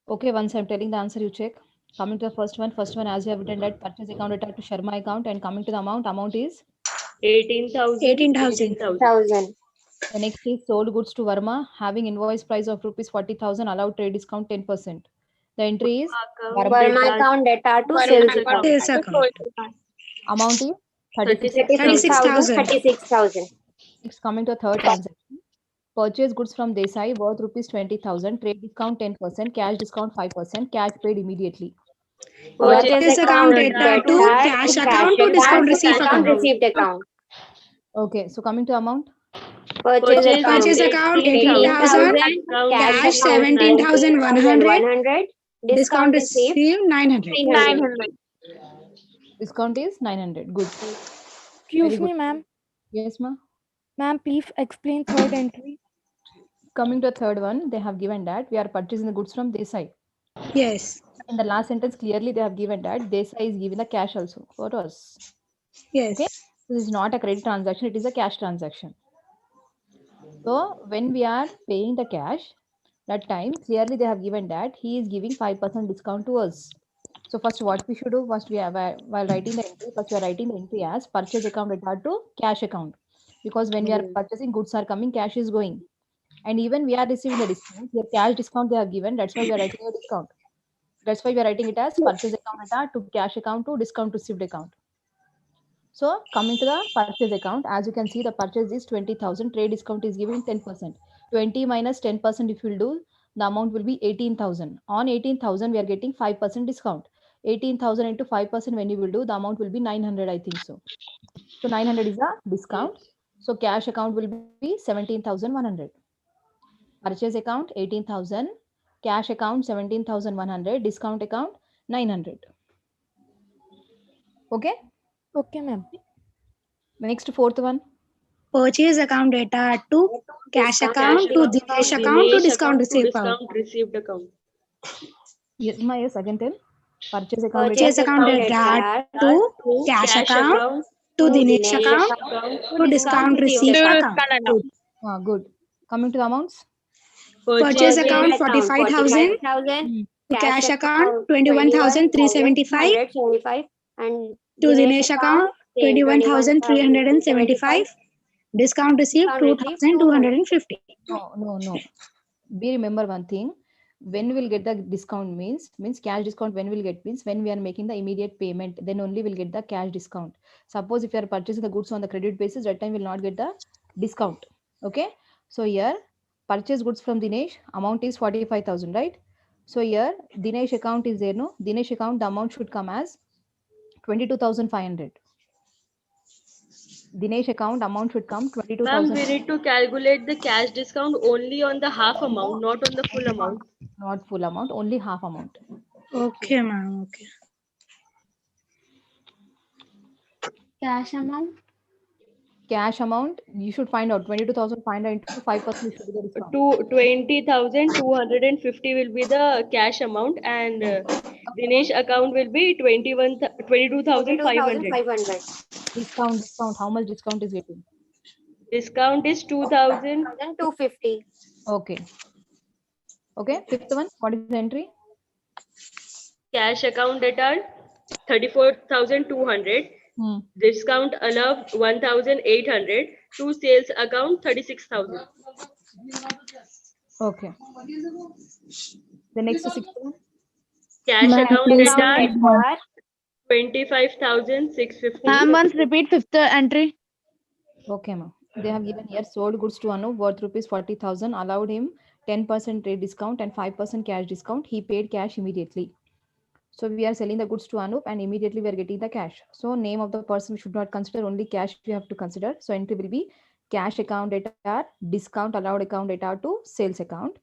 Okay, once I'm telling the answer, you check. Coming to the first one, as you have written that purchase account attached to Sharma account, and coming to the amount is 18,000. 18,000. 1,000. the next is sold goods to Verma having invoice price of rupees 40,000, allowed trade discount 10%. The entry is Verma account data to sales account. Sales account. amount is 36,000. 36,000. Next, coming to a third transaction. Purchase goods from Desai worth rupees 20,000, trade discount 10%, cash discount 5%, cash paid immediately. Purchase account data to cash account to discount receipt account. Received account. Okay, so coming to amount. Purchase account 18,000, cash 17,100, discount received 900. Discount is 900. Good. Excuse me, ma'am. Yes, ma'am. Ma'am, please explain third entry. Coming to the third one, they have given that we are purchasing the goods from Desai. Yes. In the last sentence, clearly they have given that Desai is giving the cash also for us. Yes. Okay. This is not a credit transaction, it is a cash transaction. So when we are paying the cash, that time clearly they have given that he is giving 5% discount to us. So first what we should do, first we have while writing the entry, first we are writing the entry as purchase account attached to cash account. Because when we are purchasing, goods are coming, cash is going. And even we are receiving the discount, the cash discount they have given, that's why we are writing a discount. That's why we are writing it as purchase account attached to cash account to discount received account. So coming to the purchase account, as you can see, the purchase is 20,000, trade discount is giving 10%. 20 minus 10% if you will do, the amount will be 18,000. On 18,000, we are getting 5% discount. 18,000 into 5% when you will do, the amount will be 900, I think so. So 900 is the discount. So cash account will be 17,100. Purchase account 18,000, cash account 17,100, discount account 900. Okay? Okay, ma'am. The next fourth one. Purchase account data to cash account to Dinesh account to discount received account. Yes, ma, yes, again tell. Purchase account data to cash account to Dinesh account to discount received account. Good. Coming to the amounts. Purchase account 45,000 to cash account 21,375 and to Dinesh account 21,375. Discount received 2,250. No. We remember one thing. When we'll get the discount means cash discount. When we'll get means when we are making the immediate payment, then only we'll get the cash discount. Suppose if you are purchasing the goods on the credit basis, that time we'll not get the discount. Okay. So here purchase goods from Dinesh, amount is 45,000, right? So here Dinesh account is there, no? Dinesh account, the amount should come as 22,500. Dinesh account amount should come 22,000. Ma'am, we need to calculate the cash discount only on the half amount, not on the full amount. Not full amount, only half amount. Okay, ma'am. Okay. Cash amount? Cash amount, you should find out 22,500 into 5% should be the discount. 20,250 will be the cash amount, and Dinesh account will be 22,500. Discount. How much discount is getting? Discount is 2,250. Okay. Fifth one, what is the entry? Cash account data 34,200. Discount allowed 1,800. To sales account 36,000. Okay. The next 6th one. Cash account data 25,650. Ma'am, once repeat 5th entry. Okay, ma'am. They have given here sold goods to Anu worth rupees 40,000, allowed him 10% trade discount and 5% cash discount. He paid cash immediately. So we are selling the goods to Anup and immediately we are getting the cash. So name of the person we should not consider, only cash we have to consider. So entry will be cash account data, discount allowed account data to sales account.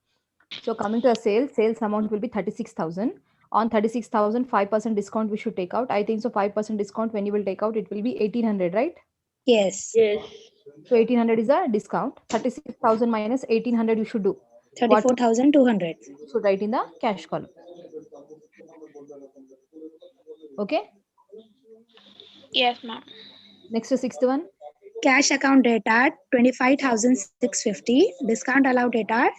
So coming to a sales amount will be 36,000. On 36,000, 5% discount we should take out. I think so 5% discount when you will take out, it will be 1,800, right? Yes. So 1,800 is a discount. 36,000 minus 1,800 you should do. 34,200. You should write in the cash column. Okay. Yes, ma'am. Next, sixth one. Cash account data 25,650. Discount allowed data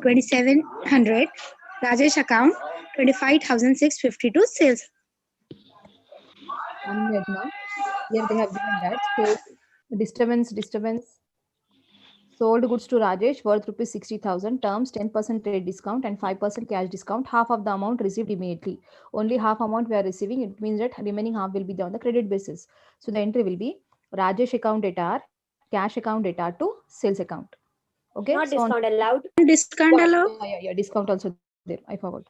2,700. Rajesh account 25,650 to sales. 1 minute now. Here they have given that. So disturbance. Sold goods to Rajesh worth rupees 60,000. Terms 10% trade discount and 5% cash discount. Half of the amount received immediately. Only half amount we are receiving. It means that remaining half will be on the credit basis. So the entry will be Rajesh account data, cash account data to sales account. Okay. Not so discount allowed. Discount allowed. Yeah. Discount also there. I forgot.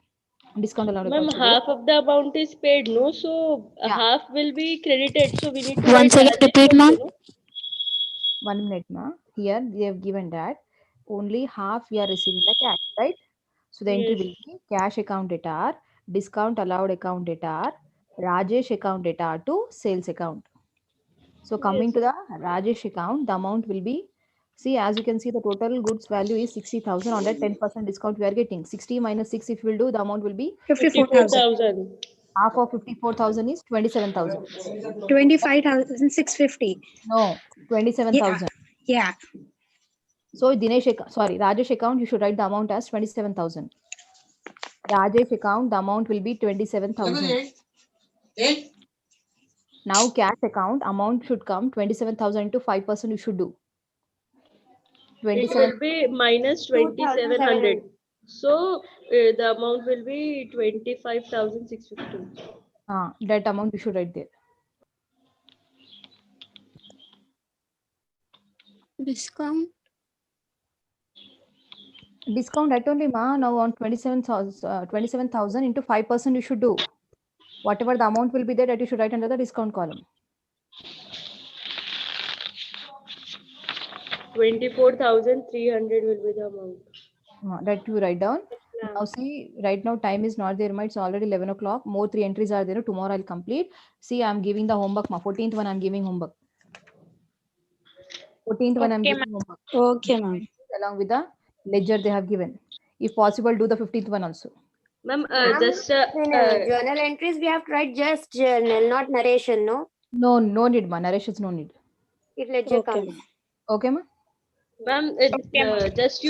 Discount allowed. Ma'am, Also half of the amount is paid, no? So Yeah. half will be credited. So we need to Once write again, Rajesh repeat, ma'am. also, no? 1 minute, ma. Here they have given that only half we are receiving the cash, right? So the entry Yes. will be cash account data, discount allowed account data, Rajesh account data to sales account. So coming to the Rajesh account, the amount will be, see, as you can see, the total goods value is 60,000. On that 10% discount we are getting. 60 minus 6 if we will do, the amount will be 54,000. 54,000. half of 54,000 is 27,000. 25,650. No, 27,000. Yeah. So Rajesh account, you should write the amount as 27,000. Rajesh account, the amount will be 27,000. Now cash account, amount should come 27,000 into 5% you should do. It will be minus 2,700. So the amount will be 25,650. That amount you should write there. Discount. Discount that only, ma. Now on 27,000 into 5% you should do. Whatever the amount will be there, that you should write under the discount column. 24,300 will be the amount. That you write down. Now see, right now time is not there, ma. It's already 11 o'clock. More 3 entries are there. Tomorrow I'll complete. See, I'm giving the homework, ma. 14th one I'm giving homework. 14th one I'm giving homework. Okay, ma'am. Along with the ledger they have given. If possible, do the 15th one also. Ma'am, just In journal entries, we have to write just journal, not narration, no? No need, ma. Narrations no need. It ledger comes. Okay, ma. Ma'am, just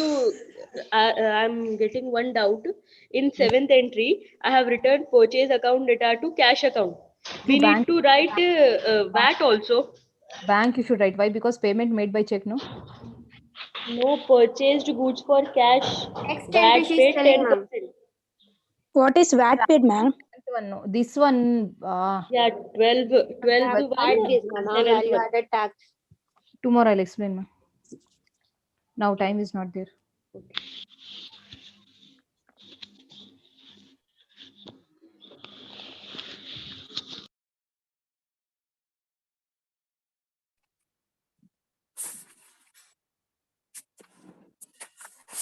I'm getting one doubt. In 7th entry, I have written purchase account data to cash account. We need to write VAT also. Bank you should write. Why? Because payment made by check, no? No, purchased goods for cash. Next VAT entry she's paid telling, 10%. What is VAT paid, ma'am? No. This one. Yeah, 12th one, 7th value one. added tax. Tomorrow I'll explain, ma. Now time is not there.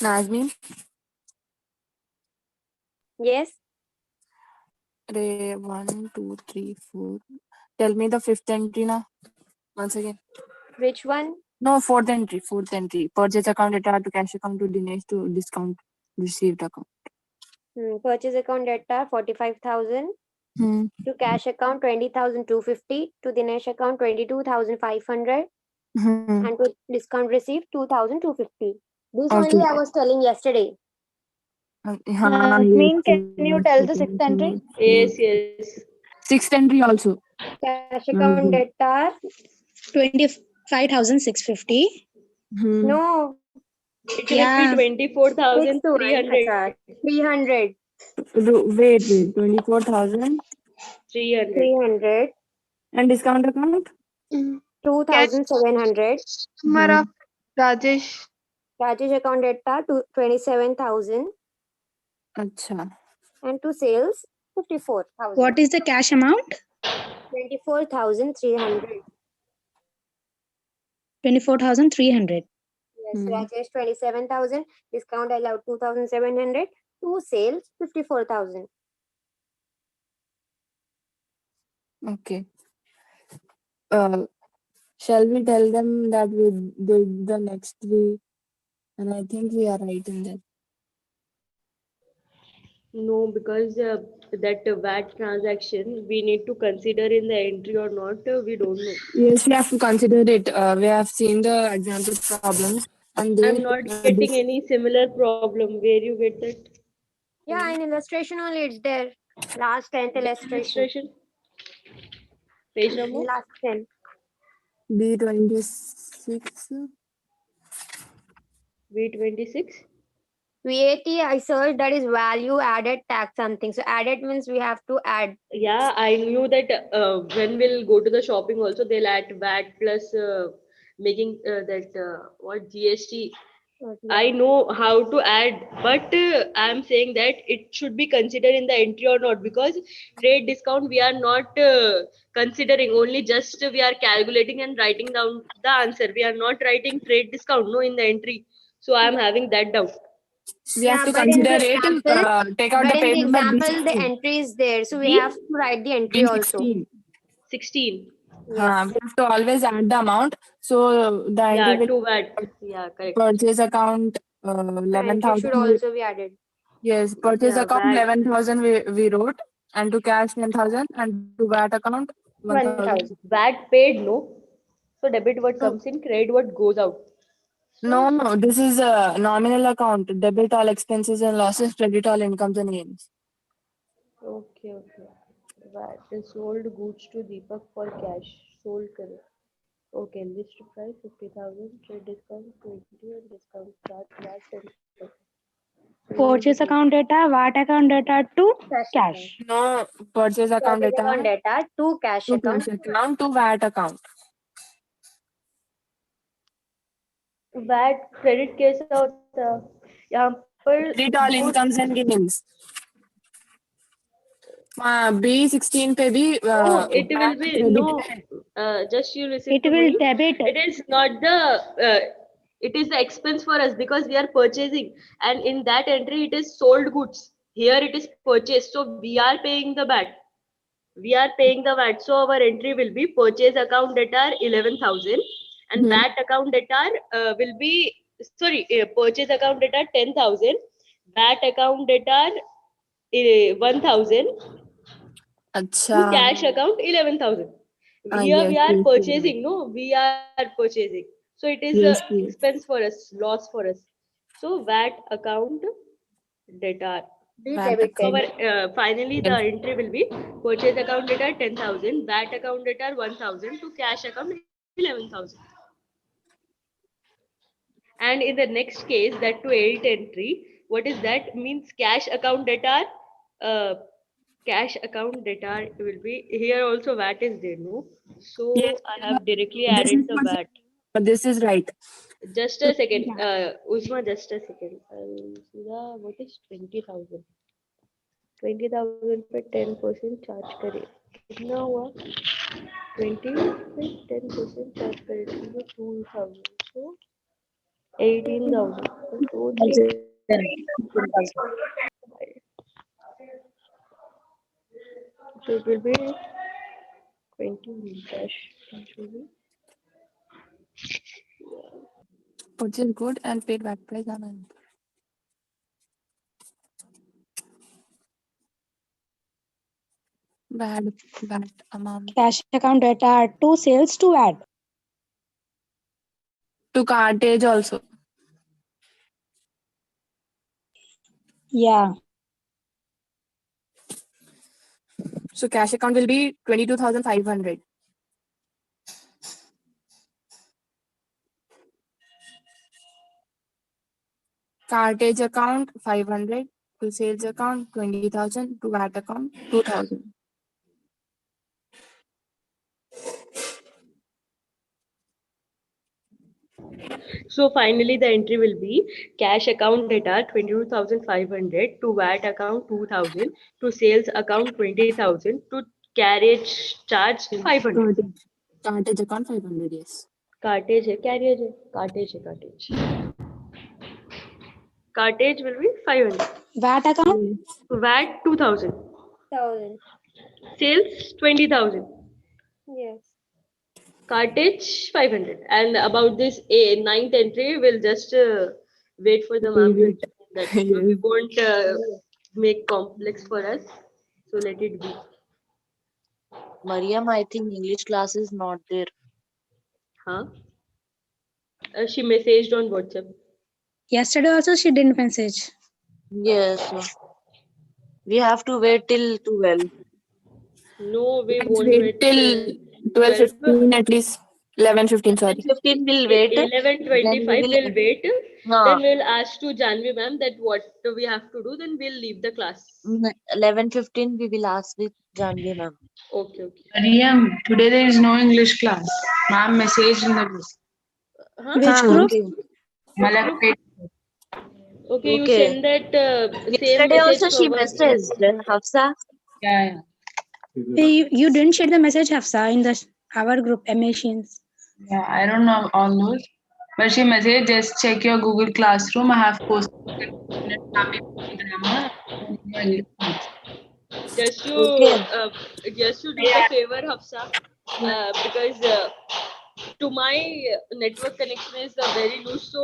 Nazmeen? Yes. 1, 2, 3, 4. Tell me the 5th entry now. Once again. Which one? No, 4th entry. Purchase account data to cash account to Dinesh to discount received account. Purchase account data 45,000. To cash account 20,250. To Dinesh account 22,500. And to discount received 2,250. This only I was telling yesterday. Nazmeen, can you tell the 6th entry? Yes. 6th entry also. Cash account data 25,650. No. It will be 24,300. 300. Wait. 24,000. 300. And discount account? 2,700. Rajesh. Rajesh account data to 27,000. Acha. And to sales 54,000. What is the cash amount? 24,300. 24,300. Yes, Rajesh 27,000. Discount allowed 2,700. To sales 54,000. Okay. Shall we tell them that we did the next 3? And I think we are right in that. No, because that VAT transaction we need to consider in the entry or not, we don't know. Yes, we have to consider it. We have seen the example problems, and there I'm not getting any similar problem. Where you get that? Yeah, in illustration only it's there. Last 10th illustration. Page number? Last 10. B26. B26. VAT, I searched, that is value added tax something. So added means we have to add. Yeah, I knew that when we'll go to the shopping also, they'll add VAT plus making what GST. I know how to add, but I'm saying that it should be considered in the entry or not, because trade discount we are not considering, only just we are calculating and writing down the answer. We are not writing trade discount no in the entry. So I'm having that doubt. We have to consider it and take out the But in page the number example, the B16. entry is there. So we have to write the entry also. B16. 16. We have to always add the amount. So the entry Yeah, will to VAT. Yeah, correct. purchase account Entry should 11,000. also be added. Yes, purchase Yeah, account VAT. 11,000 we wrote, and to cash 10,000, and to VAT account 1,000. VAT paid, no? So debit what comes in, credit what goes out. No, this is a nominal account. Debit all expenses and losses, credit all incomes and gains. Okay. VAT is sold goods to Deepak for cash. Sold correct. Okay, list price 50,000, trade discount 20, and discount charge VAT 10%. Purchase account data, VAT account data to cash. No, purchase account data to cash account. To VAT account. VAT credit कैसा होता है? यहाँ पर Credit all incomes and gains. B16 पे भी it will be no. Just you listen. It will debit. It is not the. It is the expense for us because we are purchasing, and in that entry it is sold goods. Here it is purchased, so we are paying the VAT. We are paying the VAT, so our entry will be purchase account debtor 11,000, and VAT account debtor will be purchase account debtor 10,000, VAT account debtor 1,000. To cash account 11,000. Here we are purchasing, no? We are purchasing. So it is a expense for us, loss for us. So VAT account debtor. So our, finally the entry will be purchase account debtor 10,000, VAT account debtor 1,000, to cash account 11,000. And in the next case, that to edit entry, what is that? Means cash account debtor. Cash account debtor will be here also VAT is there, no? So yes, I have directly added the VAT. But this is right. Just a second, Uzma, just a second. What is 20,000? 20,000 पे 10% charge करे. कितना हुआ? 20 पे 10% charge करे. 2,000. So 18,000. So it will be 20 cash. Purchase good and paid VAT price amount. VAT amount. Cash account data to sales to VAT. To cartage also. Yeah. So cash account will be 22,500. Cartage account 500. To sales account 20,000. To VAT account 2,000. So finally the entry will be cash account data 22,500, to VAT account 2,000, to sales account 20,000, to carriage charge 500. Cartage account 500, yes. Cartage है, carriage है, cartage है, cartage. Cartage will be 500. VAT account? VAT 2,000. 1,000. Sales 20,000. Yes. Cartage 500. And about this ninth entry, we'll just wait for the ma'am that we won't make complex for us. So let it be. Mariam, I think English class is not there. Huh? She messaged on WhatsApp. Yesterday also she didn't message. Yes. We have to wait till 12. No, we Let's won't wait wait till 12. 12:15 at least. 11:15, sorry. 15 will wait. 11:25 will we'll wait. No. Then we'll ask to Janvi ma'am that what we have to do. Then we'll leave the class. 11:15 we will ask with Janvi ma'am. Okay, okay. Mariam, today there is no English class. Ma'am messaged in the group. Huh? Which group? Okay. Malakpet. Okay, you Okay. send that same Yesterday message also she for messaged Hafsa. Yeah. Hey, you didn't share the message, Hafsa, in the our group, Amasians. Yeah, I don't know all those. But she messaged, just check your Google Classroom. I have posted happy grammar. just to just to do Yeah. a favor, Hafsa, because to my network connection is very loose, so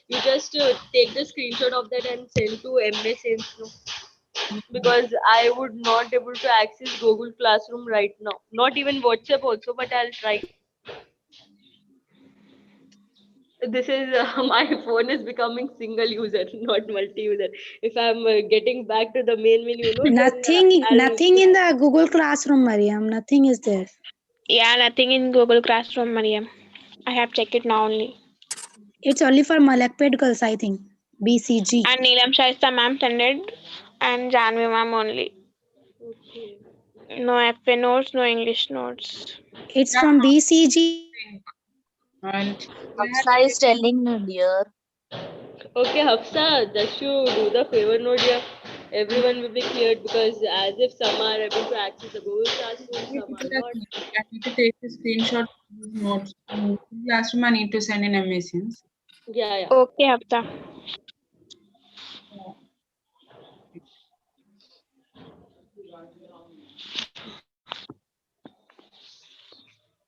you just take the screenshot of that and send to MS Info. Because I would not able to access Google Classroom right now. Not even WhatsApp also, but I'll try. This is my phone is becoming single user, not multi-user. If I'm getting back to the main menu, Nothing in the Google Classroom, Mariam. Nothing is there. Yeah, nothing in Google Classroom, Mariam. I have checked it now only. It's only for Malakpet girls, I think. BCG. And Neelam Shaista ma'am sent it, and Janvi ma'am only. Okay. No FA notes, no English notes. It's from BCG. Hafsa is telling me dear. Okay, Hafsa, just you do the favor note here. Everyone will be cleared because as if some are able to access the Google Classroom, some are not. I need to take a screenshot of these notes. In Google Classroom, I need to send in Amasians. Yeah. Okay, Hafsa.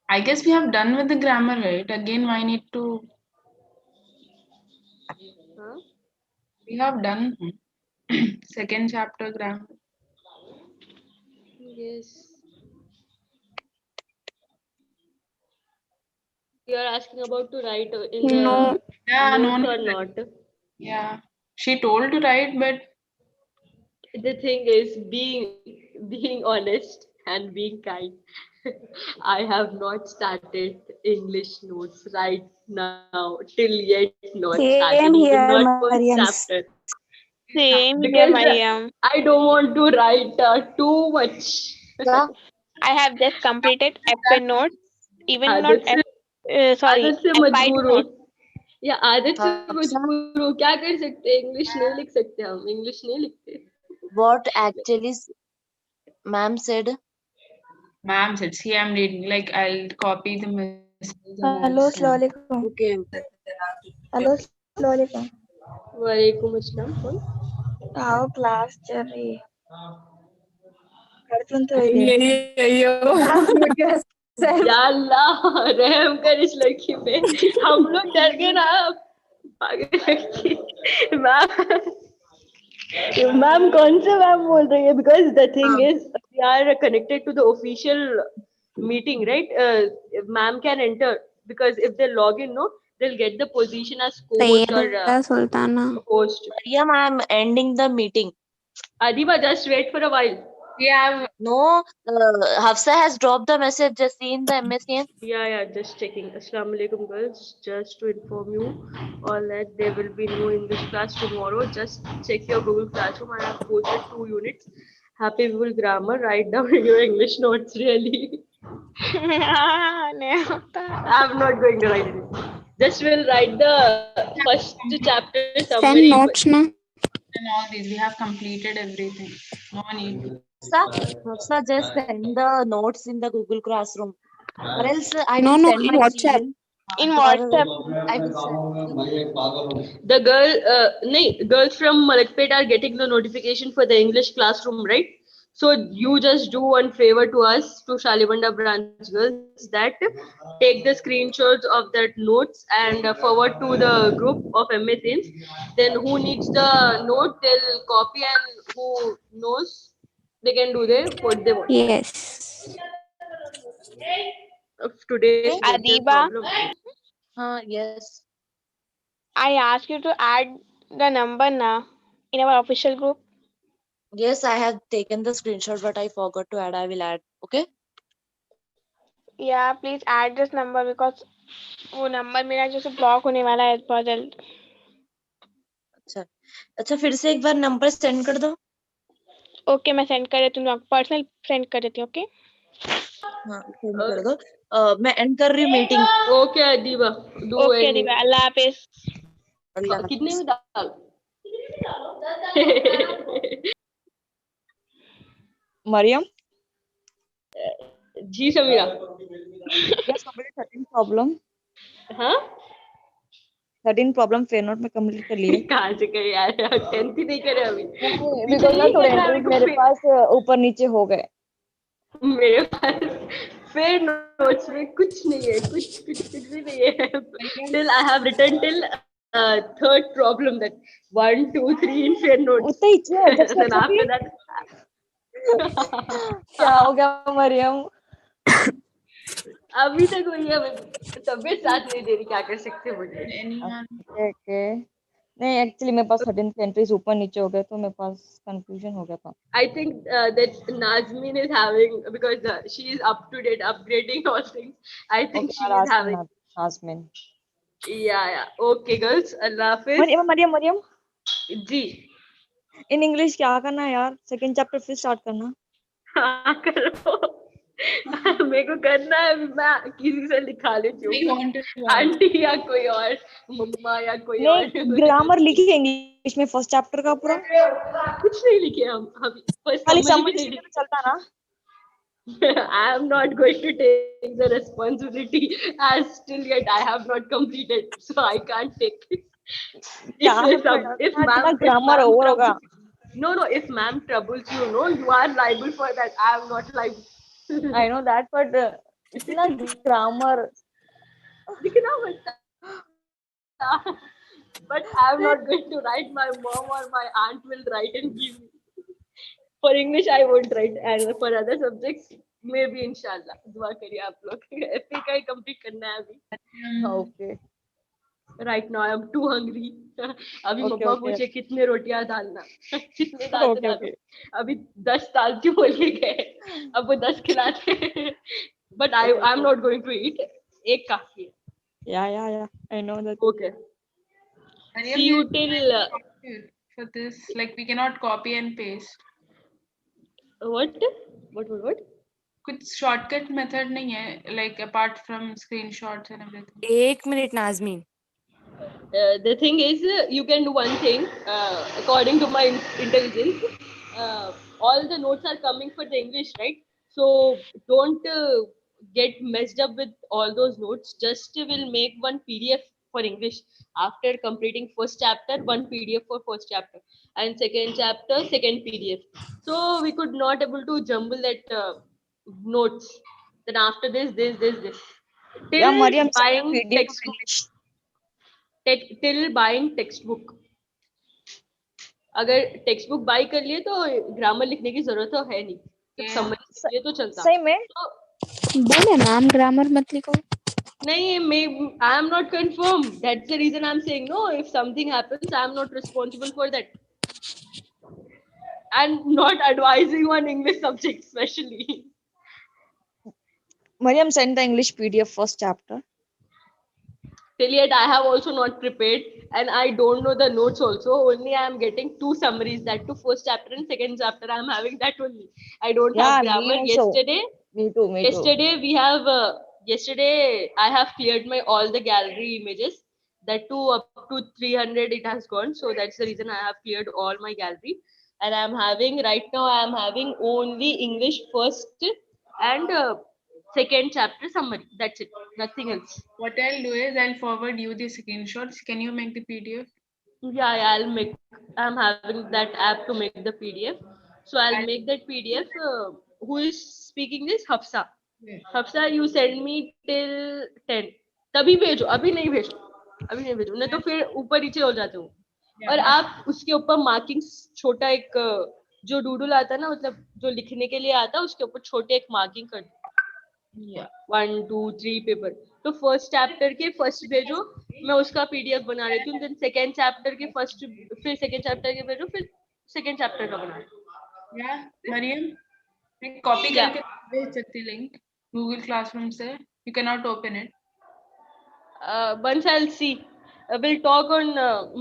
I guess we have done with the grammar, right? Again, why need to? Huh? We have done second chapter grammar. Yes. You are asking about to write in the No. Yeah, notes no. or not? Yeah, she told to write, but The thing is being honest and being kind. I have not started English notes right now till yet. Not started Same even here, not first Mariam. chapter. Same here, Because Mariam. I don't want to write too much. I have just completed FA notes, even not आदत sorry, से FI मजबूर notes. हो या आदत से मजबूर हो क्या कर सकते हैं इंग्लिश नहीं लिख सकते हम इंग्लिश नहीं लिखते What actually ma'am said? Ma'am said, see, I'm reading. Like, I'll copy the message. Hello, Assalamualaikum. Okay. Hello, Assalamualaikum. वालेकुम अस्सलाम कौन आओ क्लास चल रही है करतून तो या अल्लाह रहम कर इस लड़की पे हम लोग डर गए ना पागल लड़की मैम कौन से मैम बोल रही है because the thing is we are connected to the official meeting right ma'am can enter because if they log in no they'll get the position as coach or Sultana. host. Mariam, I'm ending the meeting. Adiba, just wait for a while. Yeah. No, Hafsa has dropped the message. Just see in the MSN. Yeah, just checking. Assalamu alaikum, girls. Just to inform you all that there will be no English class tomorrow. Just check your Google Classroom. I have posted 2 units. Happy Google Grammar. Write down your English notes, really. I'm not going to write it. Just will write the first chapter summary. Send notes, na? And all these, we have completed everything. No need to. Hafsa, just send the notes in the Google Classroom. Or else I No, will no, send in my WhatsApp. GL. In WhatsApp. I will send. The girls from Malakpet are getting the notification for the English classroom, right? So you just do one favor to us, to Shalibanda branch girls, that take the screenshots of that notes and forward to the group of MSNs. Then who needs the note, they'll copy, and who knows, they can do what they want. Yes. Of today's Adiba, Yes. I asked you to add the number now in our official group. Yes, I have taken the screenshot, but I forgot to add. I will add. Okay. Yeah, please add this number because वो number मेरा जो block होने वाला है बहुत जल्द. अच्छा अच्छा, फिर से एक बार नंबर सेंड कर दो. ओके मैं सेंड कर देती हूँ, पर्सनल सेंड कर देती हूँ. ओके हाँ सेंड कर दो. मैं एंड कर रही हूँ meeting. Okay Adiba, okay Adiba, अल्लाह हाफिज. कितने में डाल? मरियम. जी समीरा. Yes, complete 13 problem. हाँ 13 problem फेयर नोट में कंप्लीट कर लिए. कहाँ से करे यार, 10th ही नहीं करे अभी. बिकॉज़ ना थोड़े एंट्रीज मेरे पास ऊपर नीचे हो गए. मेरे पास फेयर नोट्स में कुछ नहीं है, कुछ भी नहीं है. Till I have written till third problem, that 1, 2, 3 in fair notes. उतना ही है. Then after that क्या हो गया मरियम? अभी तक वही है, तबीयत साथ नहीं दे रही, क्या कर सकते हैं मुझे. ओके नहीं, एक्चुअली मेरे पास 13 एंट्रीज ऊपर नीचे हो गए तो मेरे पास कंफ्यूजन हो गया था. I think that Nazmin is having, because she is up to date, upgrading all things. I think she is having. Nazmin. Yeah. Okay, girls. Allah Hafiz. Maryam. Ji. In English क्या करना है यार? सेकंड चैप्टर फिर start करना. हाँ करो. मेरे को करना है, मैं किसी से लिखा लेती हूँ, आंटी या कोई और, मम्मा या कोई और. ग्रामर लिखी इंग्लिश में फर्स्ट चैप्टर का पूरा. कुछ नहीं लिखे हम खाली समरी चलता ना. I am not going to take the responsibility, as still yet I have not completed, so I can't take it. If ma'am grammar over होगा. No, if ma'am troubles you, no, you are liable for that. I am not liable. I know that, but इतना grammar. But I am not going to write. My mom or my aunt will write and give me. For English, I won't write, and for other subjects, maybe inshallah. दुआ करिए आप लोग. FA का ही complete करना है अभी. Okay. Right now, I am too hungry. अभी मम्मा पूछे कितने रोटियां डालना, कितने दाल डालो. अभी 10 दाल क्यों बोल के गए, अब वो 10 खिलाते. But I am not going to eat. एक काफी है. Yeah. I know that. Okay. See you till. For this, like we cannot copy and paste. What? कुछ shortcut method नहीं है, like apart from screenshots and everything. एक minute nazmeen. The thing is, you can do one thing. According to my intelligence, all the notes are coming for the English, right? So don't get messed up with all those notes. Just will make one PDF for English after completing first chapter, one PDF for first chapter, and second chapter, second PDF. So we could not able to jumble that notes. Then after this. Till buying textbook. Till buying textbook. अगर text book by कर लिए तो grammar लिखने की जरूरत तो है नहीं, समझ लिए तो चलता. सही में बोले नाम ग्रामर मत लिखो. नहीं, I am not confirmed. That's the reason I'm saying no. If something happens, I am not responsible for that. And not advising on English subject especially. Mariam, send the English PDF first chapter. Till yet, I have also not prepared, and I don't know the notes also. Only I am getting 2 summaries, that to first chapter and second chapter. I am having that only. I don't have grammar. Me too. Yesterday we have. Yesterday I have cleared my all the gallery images. That too up to 300 it has gone. So that's the reason I have cleared all my gallery. And I am having right now. I am having only English first and second chapter summary. That's it. Nothing else. What I'll do is I'll forward you the screenshots. Can you make the PDF? Yeah, I'll make. I'm having that app to make the PDF. So I'll make that PDF. Who is speaking this? Hafsa. Yeah. Hafsa, you send me till 10. तभी भेजो, अभी नहीं भेजो, नहीं तो फिर ऊपर नीचे हो जाते हो. और आप उसके ऊपर मार्किंग छोटा एक जो डूडल आता है ना, मतलब जो लिखने के लिए आता है, उसके ऊपर छोटे एक मार्किंग कर दो, 1 2 3 पेपर। तो फर्स्ट चैप्टर के फर्स्ट भेजो, मैं उसका PDF बना लेती हूँ। देन सेकंड चैप्टर के फर्स्ट, फिर सेकंड चैप्टर के भेजो, फिर सेकंड चैप्टर का बना लो। या मरियम कॉपी करके भेज सकती लिंक गूगल क्लासरूम से, you can not open it. Once I'll see, we'll talk on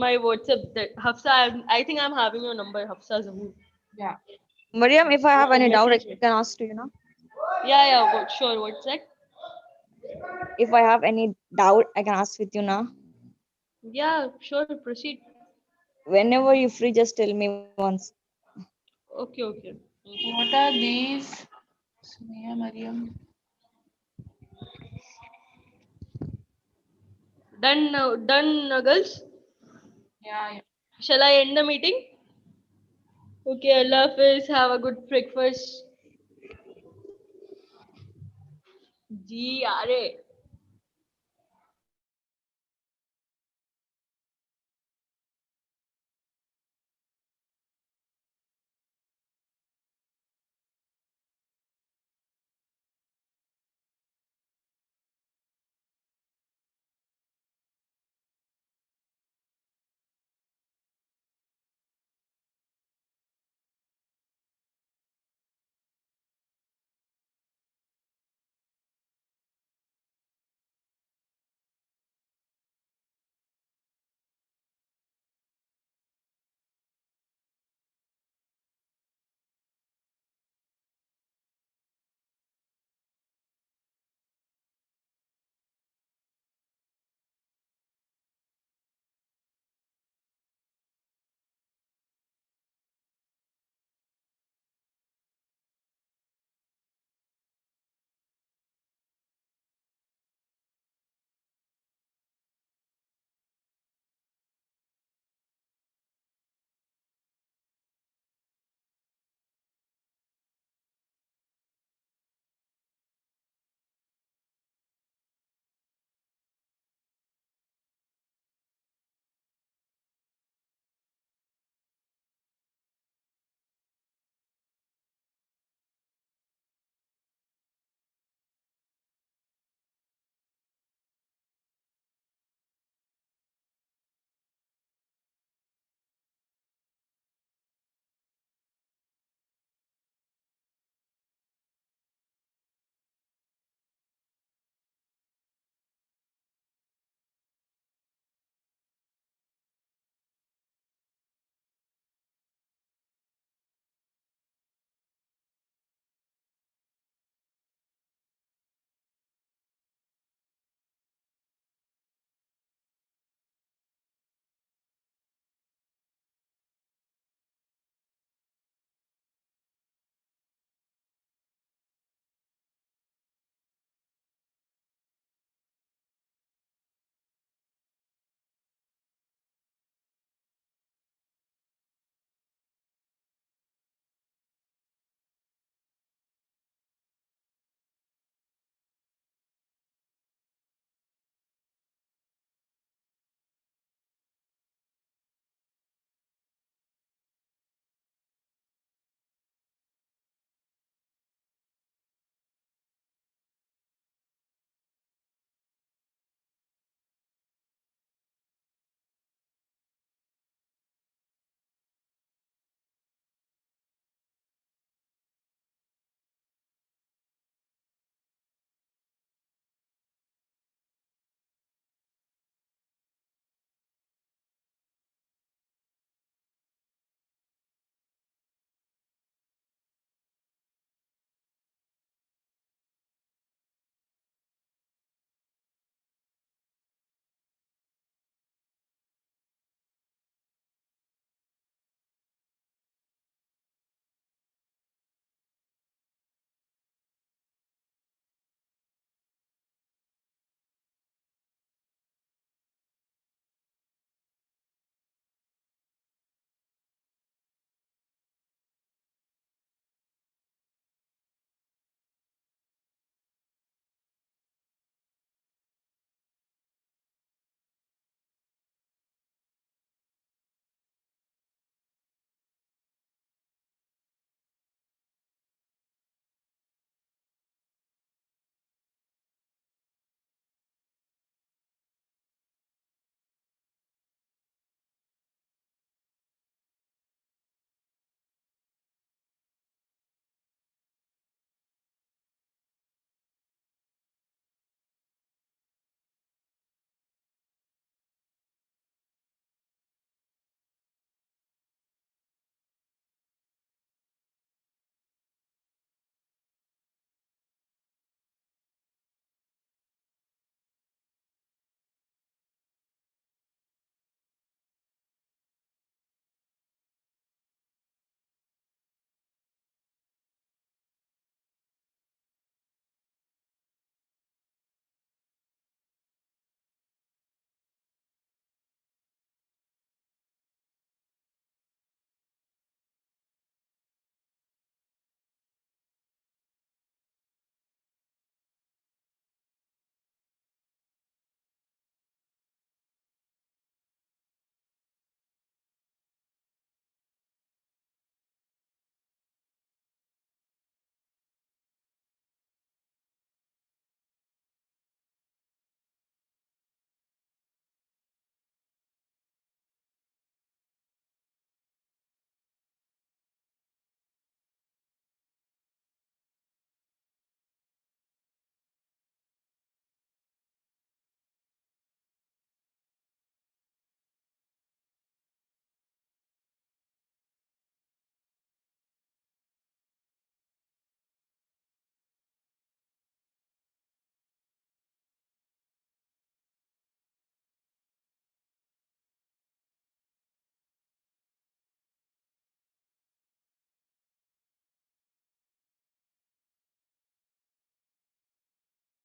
my WhatsApp. That Hafsa, I think I'm having your number, Hafsa Zahoor. Yeah. Mariam, if I have any doubt, I can ask you, you know. Yeah, sure. What's that? If I have any doubt, I can ask with you now. Yeah, sure. Proceed. Whenever you're free, just tell me once. Okay. What are these? Sumaya, Mariam. Done, girls? Yeah. Shall I end the meeting? Okay, Allah Hafiz. Have a good breakfast. जी यारे